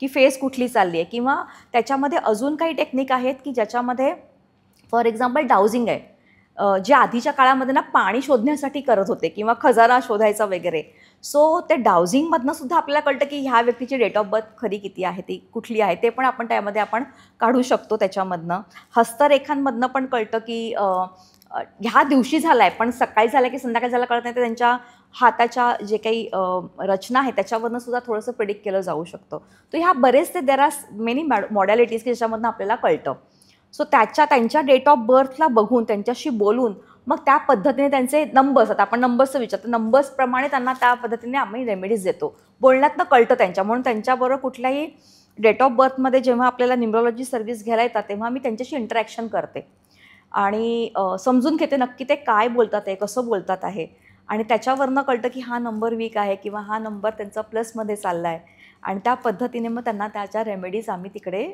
की फेज कुठली चालली आहे. किंवा त्याच्यामध्ये अजून काही टेक्निक आहेत की ज्याच्यामध्ये फॉर एक्झाम्पल डाउजिंग आहे, जे आधीच्या काळामध्ये ना पाणी शोधण्यासाठी करत होते किंवा खजाना शोधायचा वगैरे. सो ते डाउजिंगमधनं सुद्धा आपल्याला कळतं की ह्या व्यक्तीची डेट ऑफ बर्थ खरी किती आहे, ती कुठली आहे, ते पण आपण त्यामध्ये आपण काढू शकतो त्याच्यामधनं. हस्तरेखांमधनं पण कळतं की ह्या दिवशी झाला आहे पण सकाळी झाला की संध्याकाळी झाला कळत नाही, तर त्यांच्या हाताच्या जे काही रचना आहे त्याच्यावरनं सुद्धा थोडंसं प्रिडिक्ट केलं जाऊ शकतं. तर ह्या बरेचसे देर आर मेनी मॉडॅलिटीज की ज्याच्यामधनं आपल्याला कळतं. सो त्यांच्या डेट ऑफ बर्थला बघून त्यांच्याशी बोलून मग त्या पद्धतीने त्यांचे नंबर्स, आता आपण नंबर्सचं विचारतो, नंबर्सप्रमाणे त्यांना त्या पद्धतीने आम्ही रेमेडीज देतो. बोलण्यातनं कळतं त्यांच्या, म्हणून त्यांच्याबरोबर कुठल्याही डेट ऑफ बर्थमध्ये जेव्हा आपल्याला न्यूमरोलॉजी सर्व्हिस घ्यायला येतात तेव्हा मी त्यांच्याशी इंटरॅक्शन करते आणि समजून घेते नक्की ते काय बोलतात आहे, कसं बोलतात आहे. आणि त्याच्यावरनं कळतं की हा नंबर वीक आहे किंवा हा नंबर त्यांचा प्लसमध्ये चालला आहे. आणि त्या पद्धतीने मग त्यांना त्याच्या रेमेडीज आम्ही तिकडे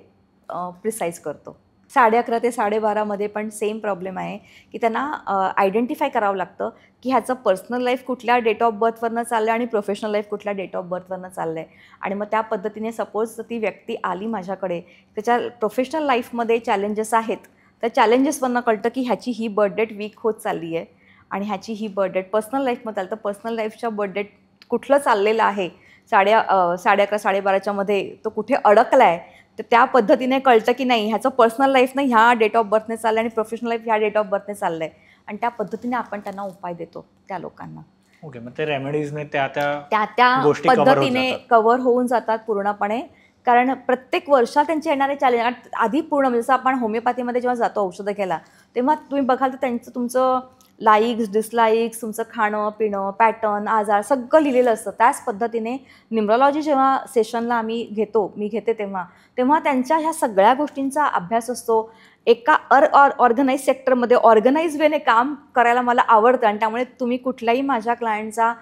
प्रिसाईज करतो. 11:30 ते 12:30मध्ये पण सेम प्रॉब्लेम आहे की त्यांना आयडेंटिफाय करावं लागतं की ह्याचं पर्सनल लाईफ कुठल्या डेट ऑफ बर्थवरनं चाललं आहे आणि प्रोफेशनल लाईफ कुठल्या डेट ऑफ बर्थवरनं चाललं आहे. आणि मग त्या पद्धतीने सपोज ती व्यक्ती आली माझ्याकडे, त्याच्या प्रोफेशनल लाईफमध्ये चॅलेंजेस आहेत, तर चॅलेंजेसवरनं कळतं की ह्याची ही बर्थ डेट वीक होत चालली आहे आणि ह्याची ही बर्थ डेट पर्सनल लाईफमध्ये आलं तर पर्सनल लाईफच्या बर्थ डेट कुठलं चाललेलं आहे 11:30 12:30च्या मध्ये तो कुठे अडकला आहे, तर त्या पद्धतीने कळतं की नाही ह्याचं पर्सनल लाईफ नाही ह्या डेट ऑफ बर्थने चाललं आहे आणि प्रोफेशनल लाईफ ह्या डेट ऑफ बर्थने चाललं आहे. आणि त्या पद्धतीने आपण त्यांना उपाय देतो त्या लोकांना. ओके, मग ते रेमेडीजने त्या गोष्टी पद्धतीने कव्हर होऊन जातात पूर्णपणे. कारण प्रत्येक वर्षात त्यांचे येणारे चॅलेंज आधी पूर्ण, म्हणजे जसं आपण होमिओपॅथीमध्ये जेव्हा जातो औषधं घ्यायला तेव्हा तुम्ही बघाल तर तुमचं लाईक्स डिसलाईक्स, तुमचं खाणं पिणं पॅटर्न आजार सगळं लिहिलेलं असतं. त्याच पद्धतीने न्यूमरॉलॉजी जेव्हा सेशनला मी घेते तेव्हा त्यांच्या ह्या सगळ्या गोष्टींचा अभ्यास असतो. एका ऑर्गनाईज सेक्टरमध्ये ऑर्गनाईज वेने काम करायला मला आवडतं आणि त्यामुळे तुम्ही कुठल्याही माझ्या क्लायंटचा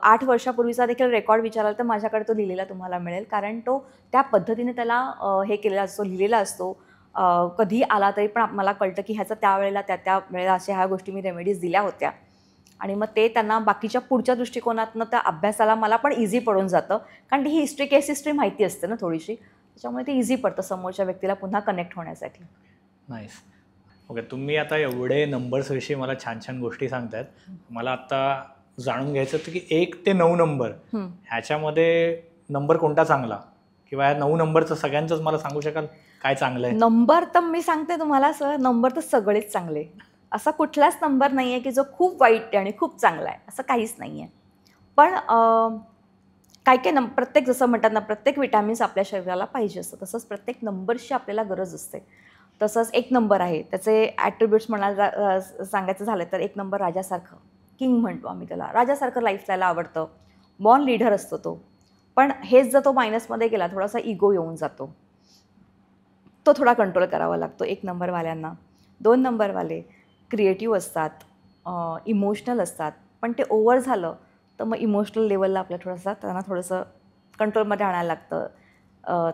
8 वर्षापूर्वीचा देखील रेकॉर्ड विचाराल तर माझ्याकडे तो लिहिलेला तुम्हाला मिळेल, कारण तो त्या पद्धतीने त्याला हे केलेला असतो, लिहिलेला असतो. कधी आला तरी पण मला कळतं की ह्याचं त्यावेळेला त्या वेळेला अशा ह्या गोष्टी मी रेमेडीज दिल्या होत्या आणि मग ते त्यांना बाकीच्या पुढच्या दृष्टिकोनातनं त्या अभ्यासाला मला पण इझी पडून जातं, कारण ही केस हिस्ट्री माहिती असते ना थोडीशी, त्याच्यामुळे ते इझी पडतं समोरच्या व्यक्तीला पुन्हा कनेक्ट होण्यासाठी. नाईस. ओके, तुम्ही आता एवढे नंबर्सविषयी मला छान छान गोष्टी सांगतायत. मला आता जाणून घ्यायचं होतं की 1 ते 9 नंबर ह्याच्यामध्ये नंबर कोणता चांगला, किंवा ह्या 9 नंबरचं सगळ्यांचंच मला सांगू शकाल काय चांगलं आहे? नंबर तर मी सांगते तुम्हाला सर, नंबर तर सगळेच चांगले. असा कुठलाच नंबर नाही आहे की जो खूप वाईट आहे आणि खूप चांगला आहे, असं काहीच नाही आहे. पण काय प्रत्येक जसं म्हणतात ना, प्रत्येक विटॅमिन्स आपल्या शरीराला पाहिजे असतं, तसंच प्रत्येक नंबरची आपल्याला गरज असते. तसंच 1 नंबर आहे, त्याचे ॲट्रिब्यूट्स म्हणायला सांगायचं झालं तर 1 नंबर राजासारखं, किंग म्हणतो आम्ही त्याला, राजासारखं लाईफ स्टायला आवडतं, बॉर्न लीडर असतो तो. पण हेच जर तो मायनसमध्ये गेला, थोडासा इगो येऊन जातो, तो थोडा कंट्रोल करावा लागतो 1 नंबरवाल्यांना. 2 नंबरवाले क्रिएटिव्ह असतात, इमोशनल असतात, पण ते ओव्हर झालं तर मग इमोशनल लेवलला त्यांना थोडंसं कंट्रोलमध्ये आणायला लागतं.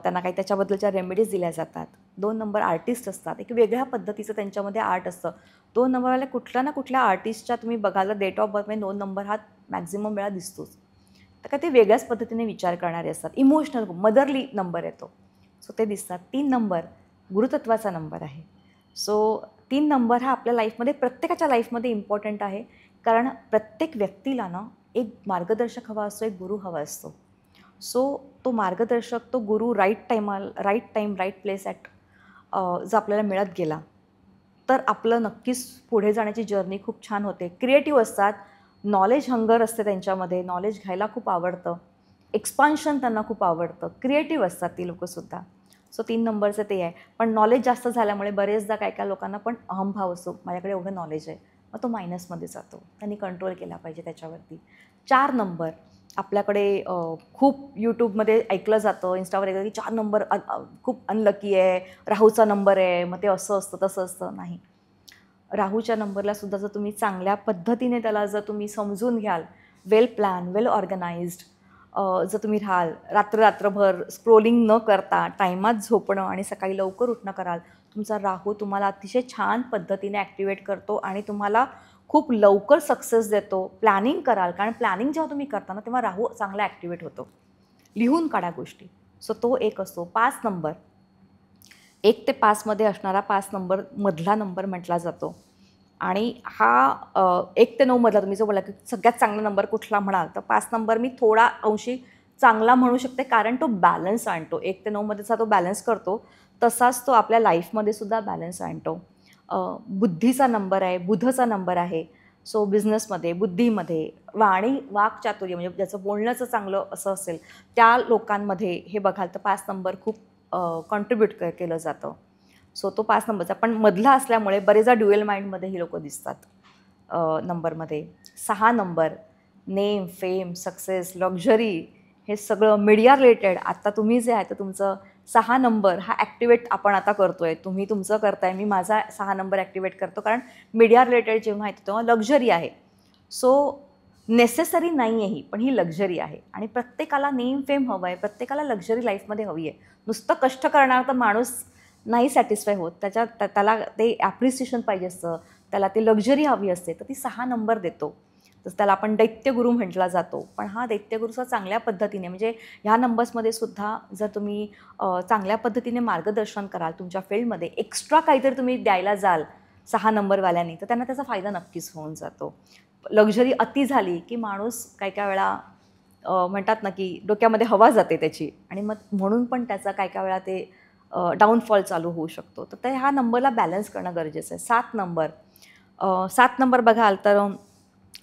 त्यांना काही त्याच्याबद्दलच्या रेमेडीज दिल्या जातात. 2 नंबर आर्टिस्ट असतात, एक वेगळ्या पद्धतीचं त्यांच्यामध्ये आर्ट असतं. 2 नंबरवाल्या कुठल्या ना कुठल्या आर्टिस्टच्या तुम्ही बघायला डेट ऑफ बर्थमध्ये 2 नंबर हा मॅक्झिमम वेळा दिसतोच. तर काय ते वेगळ्याच पद्धतीने विचार करणारे असतात, इमोशनल मदरली नंबर येतो, सो ते दिसतात. 3 नंबर गुरुतत्वाचा नंबर आहे. सो 3 नंबर हा आपल्या लाईफमध्ये प्रत्येकाच्या लाईफमध्ये इम्पॉर्टंट आहे, कारण प्रत्येक व्यक्तीला ना एक मार्गदर्शक हवा असतो, एक गुरु हवा असतो. सो तो मार्गदर्शक, तो गुरु right time right place at जर आपल्याला मिळत गेला तर आपलं नक्कीच पुढे जाण्याची जर्नी खूप छान होते. क्रिएटिव्ह असतात, नॉलेज हंगर असते त्यांच्यामध्ये, नॉलेज घ्यायला खूप आवडतं, एक्सपान्शन त्यांना खूप आवडतं, क्रिएटिव्ह असतात ती लोकंसुद्धा. सो 3 नंबरचं ते आहे. पण नॉलेज जास्त झाल्यामुळे बरेचदा काय लोकांना पण अहंभाव असतो, माझ्याकडे एवढं नॉलेज आहे, मग तो मायनसमध्ये जातो. त्यांनी कंट्रोल केला पाहिजे त्याच्यावरती. 4 नंबर आपल्याकडे खूप यूट्यूबमध्ये ऐकलं जातं, इन्स्टावर ऐकलं की 4 नंबर खूप अनलकी आहे, राहूचा नंबर आहे, मग ते असं असतं तसं असतं. नाही, राहूच्या नंबरला सुद्धा जर तुम्ही चांगल्या पद्धतीने त्याला जर तुम्ही समजून घ्याल, वेल प्लॅन, वेल ऑर्गनाइज्ड जर तुम्ही राहाल, रात्रभर स्क्रोलिंग न करता टायमात झोपणं आणि सकाळी लवकर उठणं कराल, तुमचा राहू तुम्हाला अतिशय छान पद्धतीने ॲक्टिवेट करतो आणि तुम्हाला खूप लवकर सक्सेस देतो. प्लॅनिंग कराल, कारण प्लॅनिंग जेव्हा तुम्ही करता ना तेव्हा राहू चांगला ॲक्टिवेट होतो. लिहून काढा गोष्टी. सो तो एक असतो. 5 नंबर 1 ते 5मध्ये असणारा 5 नंबर मधला नंबर म्हटला जातो आणि हा 1 ते 9 मधला तुम्ही जो बोला की सगळ्यात चांगला नंबर कुठला म्हणाल तर 5 नंबर मी थोडा अंशी चांगला म्हणू शकते, कारण तो बॅलन्स आणतो. 1 ते 9 मध्येचा तो बॅलन्स करतो, तसाच तो आपल्या लाईफमध्ये सुद्धा बॅलन्स आणतो. बुद्धीचा नंबर आहे, बुधचा नंबर आहे. सो बिझनेसमध्ये, बुद्धीमध्ये, वाक्चातुर्य म्हणजे ज्याचं बोलण्याचं चांगलं असं असेल त्या लोकांमध्ये हे बघाल तर 5 नंबर खूप कॉन्ट्रीब्यूट केलं जातं. सो तो 5 नंबरचा पण मधला असल्यामुळे बरेचदा ड्युएल माइंडमध्ये ही लोकं दिसतात नंबरमध्ये. 6 number name, fame, success, luxury, हे सगळं मीडिया रिलेटेड. आता तुम्ही जे आहे तर तुमचं 6 नंबर हा ॲक्टिवेट आपण आता करतो आहे. तुम्ही तुमचं करताय, मी माझा 6 नंबर ॲक्टिवेट करतो, कारण मीडिया रिलेटेड जेव्हा येतं तेव्हा लक्झरी आहे. सो नेसेसरी नाही आहे ही, पण ही लक्झरी आहे आणि प्रत्येकाला नेम फेम हवं आहे, प्रत्येकाला लक्झरी लाईफमध्ये हवी आहे. नुसतं कष्ट करणार तर माणूस नाही सॅटिस्फाय होत, त्याला ते ॲप्रिसिएशन पाहिजे असतं, त्याला ते लक्झरी हवी असते, तर ती 6 नंबर देतो. तर त्याला आपण दैत्यगुरू म्हटला जातो. पण हा दैत्यगुरूचा चांगल्या पद्धतीने म्हणजे ह्या नंबर्समध्ये सुद्धा जर तुम्ही चांगल्या पद्धतीने मार्गदर्शन कराल तुमच्या फील्डमध्ये, एक्स्ट्रा काहीतरी तुम्ही द्यायला जाल 6 नंबरवाल्यांनी, तर त्यांना त्याचा फायदा नक्कीच होऊन जातो. लक्झरी अति झाली की माणूस काय वेळा म्हणतात ना की डोक्यामध्ये हवा जाते त्याची, आणि मग म्हणून पण त्याचा काय वेळा ते डाऊनफॉल चालू होऊ शकतो. तर ह्या नंबरला बॅलन्स करणं गरजेचं आहे. 7 नंबर बघाल तर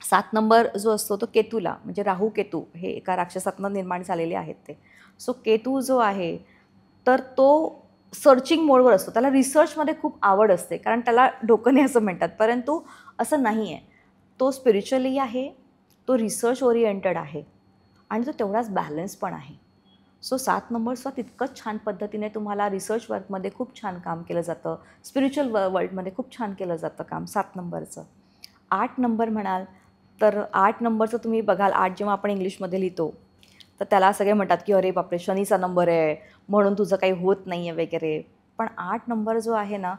7 नंबर जो असतो तो केतूला, म्हणजे राहू केतू हे एका राक्षसातनं निर्माण झालेले आहेत ते. सो केतू जो आहे तर तो सर्चिंग मोडवर असतो, त्याला रिसर्चमध्ये खूप आवड असते, कारण त्याला डोकं नाही असं म्हणतात, परंतु असं नाही आहे. तो स्पिरिच्युअली आहे, तो रिसर्च ओरिएंटेड आहे आणि तो तेवढाच बॅलन्स पण आहे. सो 7 नंबरसुद्धा तितकंच छान पद्धतीने तुम्हाला रिसर्च वर्कमध्ये खूप छान काम केलं जातं, स्पिरिच्युअल वर्ल्डमध्ये खूप छान केलं जातं काम 7 नंबरचं. 8 नंबर म्हणाल तर 8 नंबरचं तुम्ही बघाल, 8 जेव्हा आपण इंग्लिशमध्ये लिहितो तर त्याला सगळे म्हणतात की अरे बापरे शनीचा नंबर आहे म्हणून तुझं काही होत नाही आहे वगैरे. पण 8 नंबर जो आहे ना,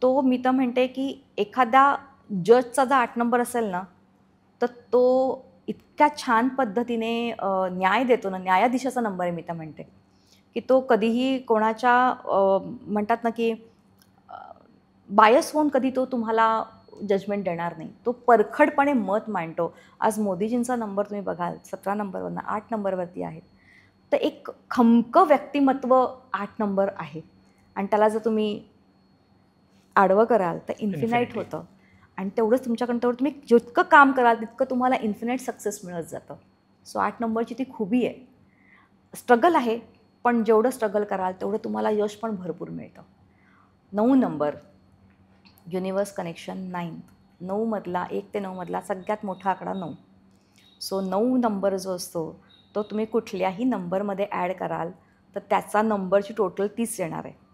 तो मी तर म्हणते की एखाद्या जजचा जर 8 नंबर असेल ना, तर तो इतक्या छान पद्धतीने न्याय देतो ना, न्यायाधीशाचा नंबर आहे मी तर म्हणते, की तो कधीही कोणाच्या म्हणतात ना की बायस होऊन कधी तो तुम्हाला जजमेंट देणार नाही. तो परखडपणे मत मांडतो. आज मोदीजींचा नंबर तुम्ही बघाल 17 नंबरवरनं 8 नंबरवरती आहे. तर एक खमकं व्यक्तिमत्व 8 नंबर आहे आणि त्याला जर तुम्ही आडवं कराल तर इन्फिनाईट Infinity. होतं आणि तेवढंच तुमच्याकडून तेवढं तुम्ही जितकं काम कराल तितकं तुम्हाला इन्फिनाईट सक्सेस मिळत जातं. सो 8 नंबरची ती खूबी आहे. स्ट्रगल आहे, पण जेवढं स्ट्रगल कराल तेवढं तुम्हाला यश पण भरपूर मिळतं. 9 नंबर युनिवर्स कनेक्शन 9. 9मधला 1 ते 9मधला सगळ्यात मोठा आकडा 9. सो 9 नंबर जो असतो तो तुम्ही कुठल्याही नंबरमध्ये ॲड कराल तर त्याचा नंबरची टोटल 30 येणार आहे.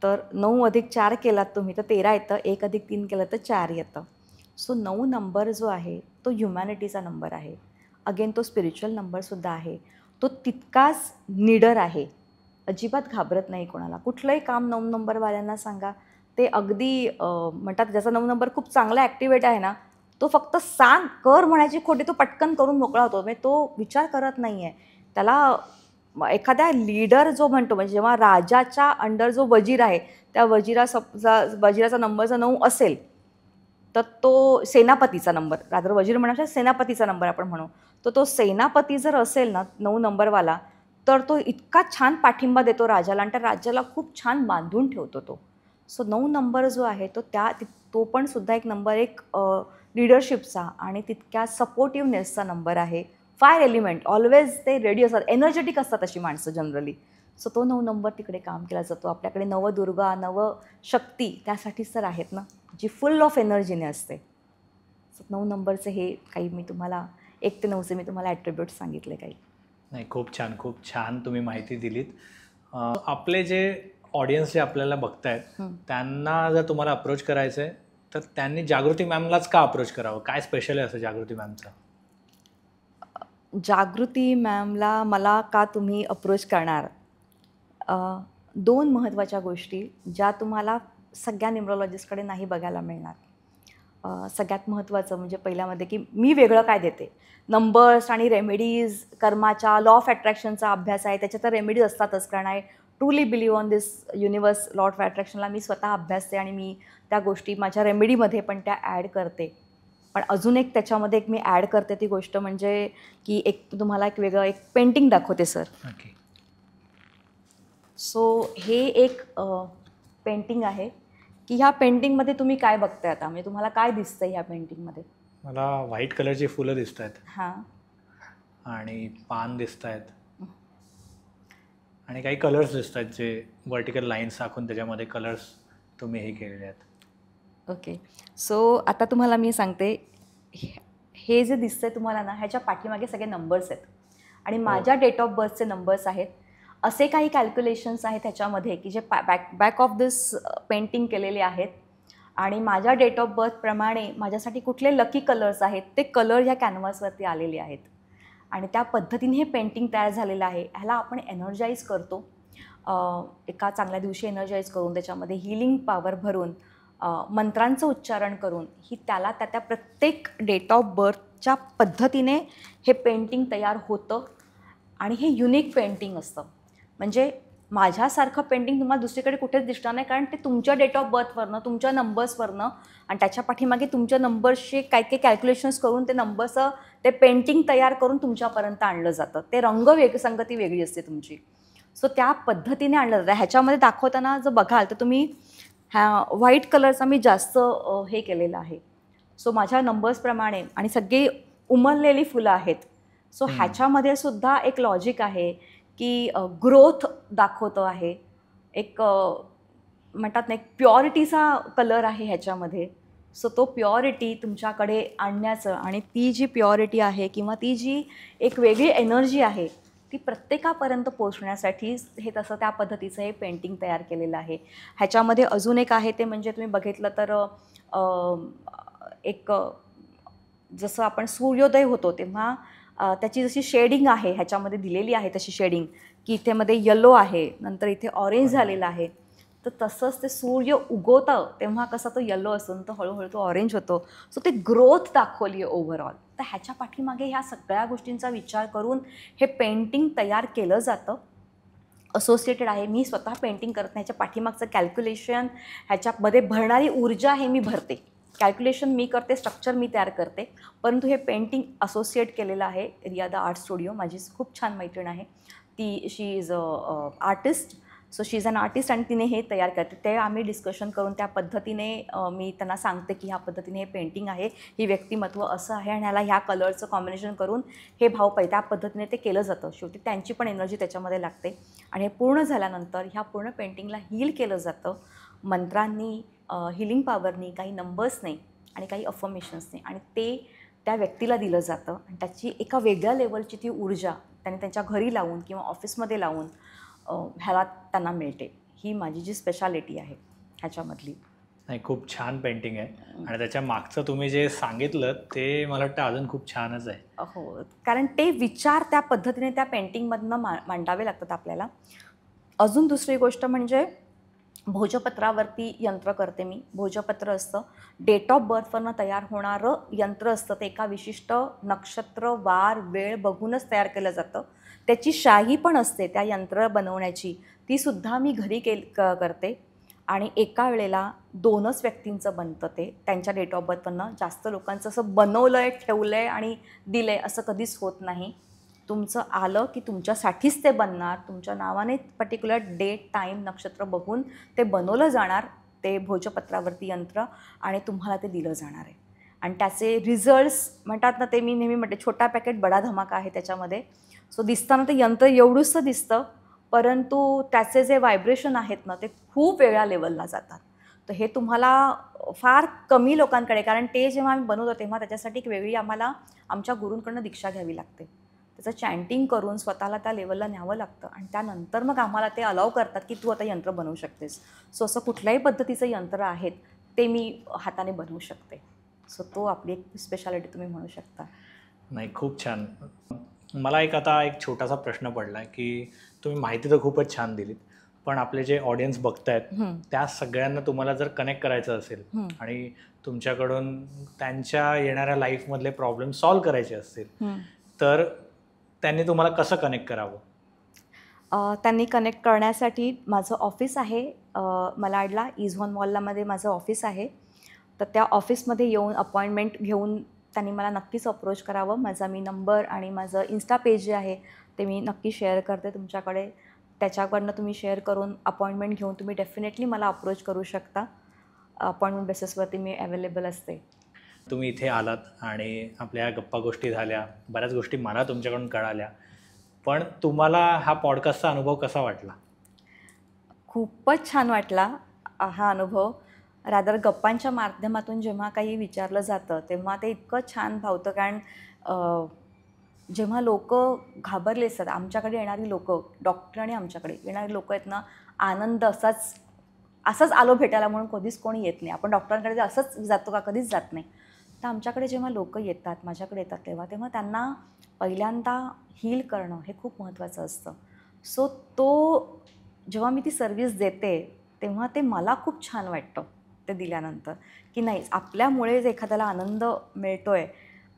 तर 9 अधिक 4 केलात तुम्ही तर 13 येतं, 1 अधिक 3 केलं तर 4 येतं. सो 9 नंबर जो आहे तो ह्युमॅनिटीचा नंबर आहे. अगेन तो स्पिरिच्युअल नंबरसुद्धा आहे. तो तितकाच निडर आहे, अजिबात घाबरत नाही कोणाला. कुठलंही काम 9 नंबरवाल्यांना सांगा, ते अगदी म्हणतात ज्याचा 9 नंबर खूप चांगला ॲक्टिवेट आहे ना, तो फक्त सांग कर म्हणायची खोटी तो पटकन करून मोकळा होतो. म्हणजे तो विचार करत नाही आहे. त्याला एखाद्या लीडर जो म्हणतो म्हणजे जेव्हा राजाच्या अंडर जो वजीर आहे त्या वजिराचा नंबर जर 9 असेल तर तो सेनापतीचा नंबर, रादर वजीर म्हणण्यापेक्षा सेनापतीचा नंबर आपण म्हणू, तर तो सेनापती जर असेल ना 9 नंबरवाला तर तो इतका छान पाठिंबा देतो राजाला आणि त्या राज्याला खूप छान बांधून ठेवतो तो. सो 9 नंबर जो आहे तो पण सुद्धा एक नंबर एक लीडरशिपचा आणि तितक्या सपोर्टिव्हनेसचा नंबर आहे. फायर एलिमेंट ऑलवेज ते रेडी असतात, एनर्जेटिक असतात अशी माणसं जनरली. सो तो 9 नंबर तिकडे काम केला जातो. आपल्याकडे नवदुर्गा नवशक्ती त्यासाठीच तर आहेत ना, जी फुल ऑफ एनर्जीने असते. सो 9 नंबरचे हे काही मी तुम्हाला 1 ते 9चे मी तुम्हाला ॲट्रिब्यूट सांगितले काही. नाही, खूप छान तुम्ही माहिती दिलीत. आपले जे ऑडियन्स जे आपल्याला बघतायत त्यांना जर तुम्हाला अप्रोच करायचं आहे तर त्यांनी जागृती मॅमलाच का अप्रोच करावं? काय स्पेशल आहे असं जागृती मॅमचं? जागृती मॅमला मला का तुम्ही अप्रोच करणार? 2 महत्त्वाच्या गोष्टी ज्या तुम्हाला सगळ्या न्यूमरोलॉजिस्टकडे नाही बघायला मिळणार. सगळ्यात महत्त्वाचं म्हणजे पहिल्यामध्ये की मी वेगळं काय देते. नंबर्स आणि रेमेडीज, कर्माच्या लॉ ऑफ अट्रॅक्शनचा अभ्यास आहे, त्याच्या तर रेमेडीज असतातच. कारण I truly believe on this universe law of अट्रॅक्शनला मी स्वतः अभ्यासते आणि मी त्या गोष्टी माझ्या रेमेडीमध्ये पण त्या ॲड करते. पण अजून एक त्याच्यामध्ये एक मी ॲड करते ती गोष्ट म्हणजे की एक तुम्हाला एक वेगळं एक पेंटिंग दाखवते सर. ओके. सो हे एक पेंटिंग आहे की ह्या पेंटिंगमध्ये तुम्ही काय बघताय आता, म्हणजे तुम्हाला काय दिसतंय ह्या पेंटिंगमध्ये? मला व्हाईट कलरची फुलं दिसत आहेत हां आणि पान दिसत आहेत आणि काही कलर्स दिसत आहेत जे वर्टिकल लाईन्स आखून त्याच्यामध्ये कलर्स तुम्ही हे केलेले आहेत. ओके. सो आता तुम्हाला मी सांगते, हे जे दिसतंय तुम्हाला ना ह्याच्या पाठीमागे सगळे नंबर्स आहेत आणि माझ्या डेट ऑफ बर्थचे नंबर्स आहेत. असे काही कॅल्क्युलेशन्स आहेत ह्याच्यामध्ये की जे बॅक ऑफ दिस पेंटिंग केलेले आहेत आणि माझ्या डेट ऑफ बर्थप्रमाणे माझ्यासाठी कुठले लकी कलर्स आहेत ते कलर ह्या कॅनव्हासवरती आलेले आहेत आणि त्या पद्धतीने हे पेंटिंग तयार झालेलं आहे. ह्याला आपण एनर्जाईज करतो. एका चांगल्या दिवशी एनर्जाईज करून त्याच्यामध्ये हिलिंग पॉवर भरून मंत्रांचं उच्चारण करून ही त्याला त्या प्रत्येक डेट ऑफ बर्थच्या पद्धतीने हे पेंटिंग तयार होतं आणि हे युनिक पेंटिंग असतं. म्हणजे माझ्यासारखं पेंटिंग तुम्हाला दुसरीकडे कुठेच दिसणार नाही, कारण ते तुमच्या डेट ऑफ बर्थवरनं, तुमच्या नंबर्सवरनं आणि त्याच्या पाठीमागे तुमच्या नंबर्सचे काय काय कॅल्क्युलेशन्स करून ते नंबर्सचं ते पेंटिंग तयार करून तुमच्यापर्यंत आणलं जातं. ते रंग संगती वेगळी असते तुमची. सो त्या पद्धतीने आणलं जातं. ह्याच्यामध्ये दाखवताना जर बघाल तर तुम्ही व्हाईट कलरचा मी जास्त हे केलेलं आहे. सो माझ्या नंबर्सप्रमाणे आणि सगळी उमललेली फुलं आहेत. सो ह्याच्यामध्ये सुद्धा एक लॉजिक आहे की ग्रोथ दाखवतं आहे. एक म्हणतात ना एक प्युरिटीचा कलर आहे ह्याच्यामध्ये. सो तो प्युरिटी तुमच्याकडे आणण्याचं आणि ती जी प्युरिटी आहे किंवा ती जी एक वेगळी एनर्जी आहे ती प्रत्येकापर्यंत पोचण्यासाठी हे तसं त्या पद्धतीचं हे पेंटिंग तयार केलेलं आहे. ह्याच्यामध्ये अजून एक आहे ते म्हणजे तुम्ही बघितलं तर एक जसं आपण सूर्योदय होतो तेव्हा त्याची जशी शेडिंग आहे ह्याच्यामध्ये दिलेली आहे तशी शेडिंग की इथे मध्ये येलो आहे, नंतर इथे ऑरेंज झालेला आहे. तर तसंच ते सूर्य उगवतं तेव्हा कसा तो येलो असतो तो हळूहळू तो ऑरेंज होतो. सो ते ग्रोथ दाखवली आहे ओव्हरऑल. तर ह्याच्या पाठीमागे ह्या सगळ्या गोष्टींचा विचार करून हे पेंटिंग तयार केलं जातं. असोसिएटेड आहे, मी स्वतः पेंटिंग करत नाही, ह्याच्या पाठीमागचं कॅल्क्युलेशन, ह्याच्यामध्ये भरणारी ऊर्जा हे मी भरते. कॅल्क्युलेशन मी करते, स्ट्रक्चर मी तयार करते, परंतु हे पेंटिंग असोसिएट केलेलं आहे रिया द आर्ट स्टुडिओ. माझी खूप छान मैत्रीण आहे ती, she is artist. So she is an artist आणि तिने हे तयार करते. ते आम्ही डिस्कशन करून त्या पद्धतीने मी त्यांना सांगते की ह्या पद्धतीने हे पेंटिंग आहे, ही व्यक्तिमत्व असं आहे आणि ह्याला ह्या कलरचं कॉम्बिनेशन करून हे भाव पाहिजे त्या पद्धतीने ते केलं जातं. शेवटी त्यांची पण एनर्जी त्याच्यामध्ये लागते आणि हे पूर्ण झाल्यानंतर ह्या पूर्ण पेंटिंगला हील केलं जातं मंत्रांनी, हिलिंग पॉवरनी, काही नंबर्सने आणि काही अफर्मेशन्सने, आणि ते त्या व्यक्तीला दिलं जातं आणि त्याची एका वेगळ्या लेवलची ती ऊर्जा त्याने त्यांच्या घरी लावून किंवा ऑफिसमध्ये लावून ह्याला त्यांना मिळते. ही माझी जी स्पेशालिटी आहे ह्याच्यामधली. नाही, खूप छान पेंटिंग आहे आणि त्याच्या मागचं तुम्ही जे सांगितलं ते मला वाटतं अजून खूप छानच आहे. हो, कारण ते विचार त्या पद्धतीने त्या पेंटिंगमधनं मांडावे लागतात आपल्याला. अजून दुसरी गोष्ट म्हणजे भोजपत्रावरती यंत्र करते मी. भोजपत्र असतं, डेट ऑफ बर्थवरनं तयार होणारं यंत्र असतं. ते एका विशिष्ट नक्षत्र, वार, वेळ बघूनच तयार केलं जातं. त्याची शाही पण असते त्या यंत्र बनवण्याची, तीसुद्धा मी घरी करते आणि एका वेळेला 2च व्यक्तींचं बनतं ते, त्यांच्या डेट ऑफ बर्थवरनं. जास्त लोकांचं असं बनवलं आहे, ठेवलं आहे आणि दिलं आहे असं कधीच होत नाही. तुमचं आलं की तुमच्यासाठीच ते बनणार, तुमच्या नावाने पर्टिक्युलर डेट, टाईम, नक्षत्र बघून ते बनवलं जाणार ते भोजपत्रावरती यंत्र आणि तुम्हाला ते दिलं जाणार आहे. आणि त्याचे रिझल्ट्स म्हणतात ना, ते मी नेहमी म्हणते छोटा पॅकेट बडा धमाका आहे त्याच्यामध्ये. सो दिसताना ते यंत्र एवढंसं दिसतं, परंतु त्याचे जे व्हायब्रेशन आहेत ना ते खूप वेगळ्या लेवलला जातात. तर हे तुम्हाला फार कमी लोकांकडे, कारण ते जेव्हा आम्ही बनवतो तेव्हा त्याच्यासाठी एक वेगळी आम्हाला आमच्या गुरूंकडनं दीक्षा घ्यावी लागते. त्याचं चॅन्टिंग करून स्वतःला त्या लेवलला न्यावं लागतं आणि त्यानंतर मग आम्हाला ते अलाव करतात की तू आता यंत्र बनवू शकतेस. सो असं कुठल्याही पद्धतीचं यंत्र आहेत ते मी हाताने बनवू शकते. सो तो आपली एक स्पेशालिटी तुम्ही म्हणू शकता. नाही, खूप छान. मला आता एक छोटासा प्रश्न पडला आहे की तुम्ही माहिती तर खूपच छान दिलीत, पण आपले जे ऑडियन्स बघतायत त्या सगळ्यांना तुम्हाला जर कनेक्ट करायचं असेल आणि तुमच्याकडून त्यांच्या येणाऱ्या लाईफमधले प्रॉब्लेम सॉल्व करायचे असतील तर त्यांनी तुम्हाला कसं कनेक्ट करावं? त्यांनी कनेक्ट करण्यासाठी माझं ऑफिस आहे मलाडला, इझॉन मॉलमध्ये माझं ऑफिस आहे. तर त्या ऑफिसमध्ये येऊन अपॉइंटमेंट घेऊन त्यांनी मला नक्कीच अप्रोच करावं. माझा मी नंबर आणि माझं इन्स्टा पेज जे आहे ते मी नक्की शेअर करते तुमच्याकडे. त्याच्याकडनं तुम्ही शेअर करून अपॉइंटमेंट घेऊन तुम्ही डेफिनेटली मला अप्रोच करू शकता. अपॉइंटमेंट बेसिसवरती मी अवेलेबल असते. तुम्ही इथे आलात आणि आपल्या गप्पा गोष्टी झाल्या, बऱ्याच गोष्टी मला तुमच्याकडून कळाल्या, पण तुम्हाला हा पॉडकास्टचा अनुभव कसा वाटला? खूपच छान वाटला हा अनुभव. रादर गप्पांच्या माध्यमातून जेव्हा काही विचारलं जातं तेव्हा ते इतकं छान भावतं, कारण जेव्हा लोक घाबरले असतात, आमच्याकडे येणारी लोक, डॉक्टर आणि आमच्याकडे येणारी लोक आहेत ना, आनंद असंच आलो भेटायला म्हणून कधीच कोणी येत नाही. आपण डॉक्टरांकडे असंच जातो का? कधीच जात नाही. तर आमच्याकडे जेव्हा लोक येतात, माझ्याकडे येतात, तेव्हा त्यांना पहिल्यांदा हील करणं हे खूप महत्त्वाचं असतं. सो तो जेव्हा मी ती सर्व्हिस देते तेव्हा ते मला खूप छान वाटतं ते दिल्यानंतर, की नाही आपल्यामुळेच एखाद्याला आनंद मिळतो आहे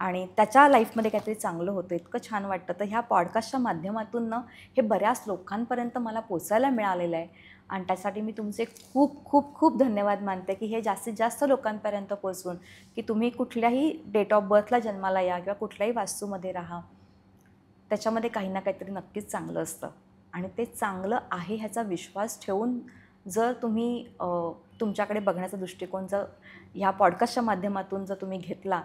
आणि त्याच्या लाईफमध्ये काहीतरी चांगलं होतं, इतकं छान वाटतं. तर ह्या पॉडकास्टच्या माध्यमातून हे बऱ्याच लोकांपर्यंत मला पोचायला मिळालेलं आहे आणि त्यासाठी मी तुमचे खूप खूप खूप धन्यवाद मानते की हे जास्तीत जास्त लोकांपर्यंत पोचवून, की तुम्ही कुठल्याही डेट ऑफ बर्थला जन्माला या किंवा कुठल्याही वास्तूमध्ये राहा, त्याच्यामध्ये काही ना काहीतरी नक्कीच चांगलं असतं आणि ते चांगलं आहे ह्याचा विश्वास ठेवून जर तुम्ही तुमच्याकडे बघण्याचा दृष्टिकोन जर ह्या पॉडकास्टच्या माध्यमातून जर तुम्ही घेतला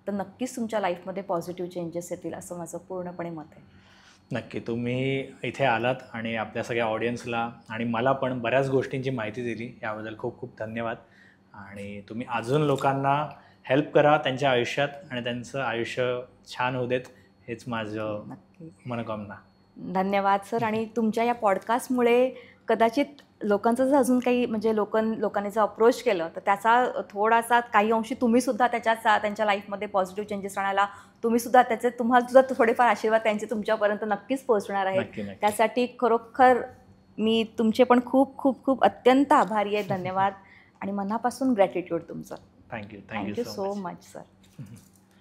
तर नक्कीच तुमच्या लाईफमध्ये पॉझिटिव्ह चेंजेस येतील असं माझं पूर्णपणे मत आहे. नक्की. तुम्ही इथे आलात आणि आपल्या सगळ्या ऑडियन्सला आणि मला पण बऱ्याच गोष्टींची माहिती दिली, याबद्दल खूप खूप धन्यवाद आणि तुम्ही अजून लोकांना हेल्प करा त्यांच्या आयुष्यात आणि त्यांचं आयुष्य छान होऊ देत, हेच माझं नक्की. मनोकामना. धन्यवाद सर. आणि तुमच्या या पॉडकास्टमुळे कदाचित लोकांचं जर अजून काही म्हणजे लोकांनी जर अप्रोच केलं तर त्याचा थोडासा काही अंशी तुम्हीसुद्धा त्यांच्या लाईफमध्ये पॉझिटिव्ह चेंजेस आणायला तुम्हाला सुद्धा थोडेफार आशीर्वाद त्यांचे तुमच्यापर्यंत नक्कीच पोहोचणार आहेत. नक्की नक्की. त्यासाठी खरोखर मी तुमचे पण खूप खूप खूप अत्यंत आभारी आहे. धन्यवाद आणि मनापासून ग्रॅटिट्यूड तुमचं. Thank you thank you so much sir.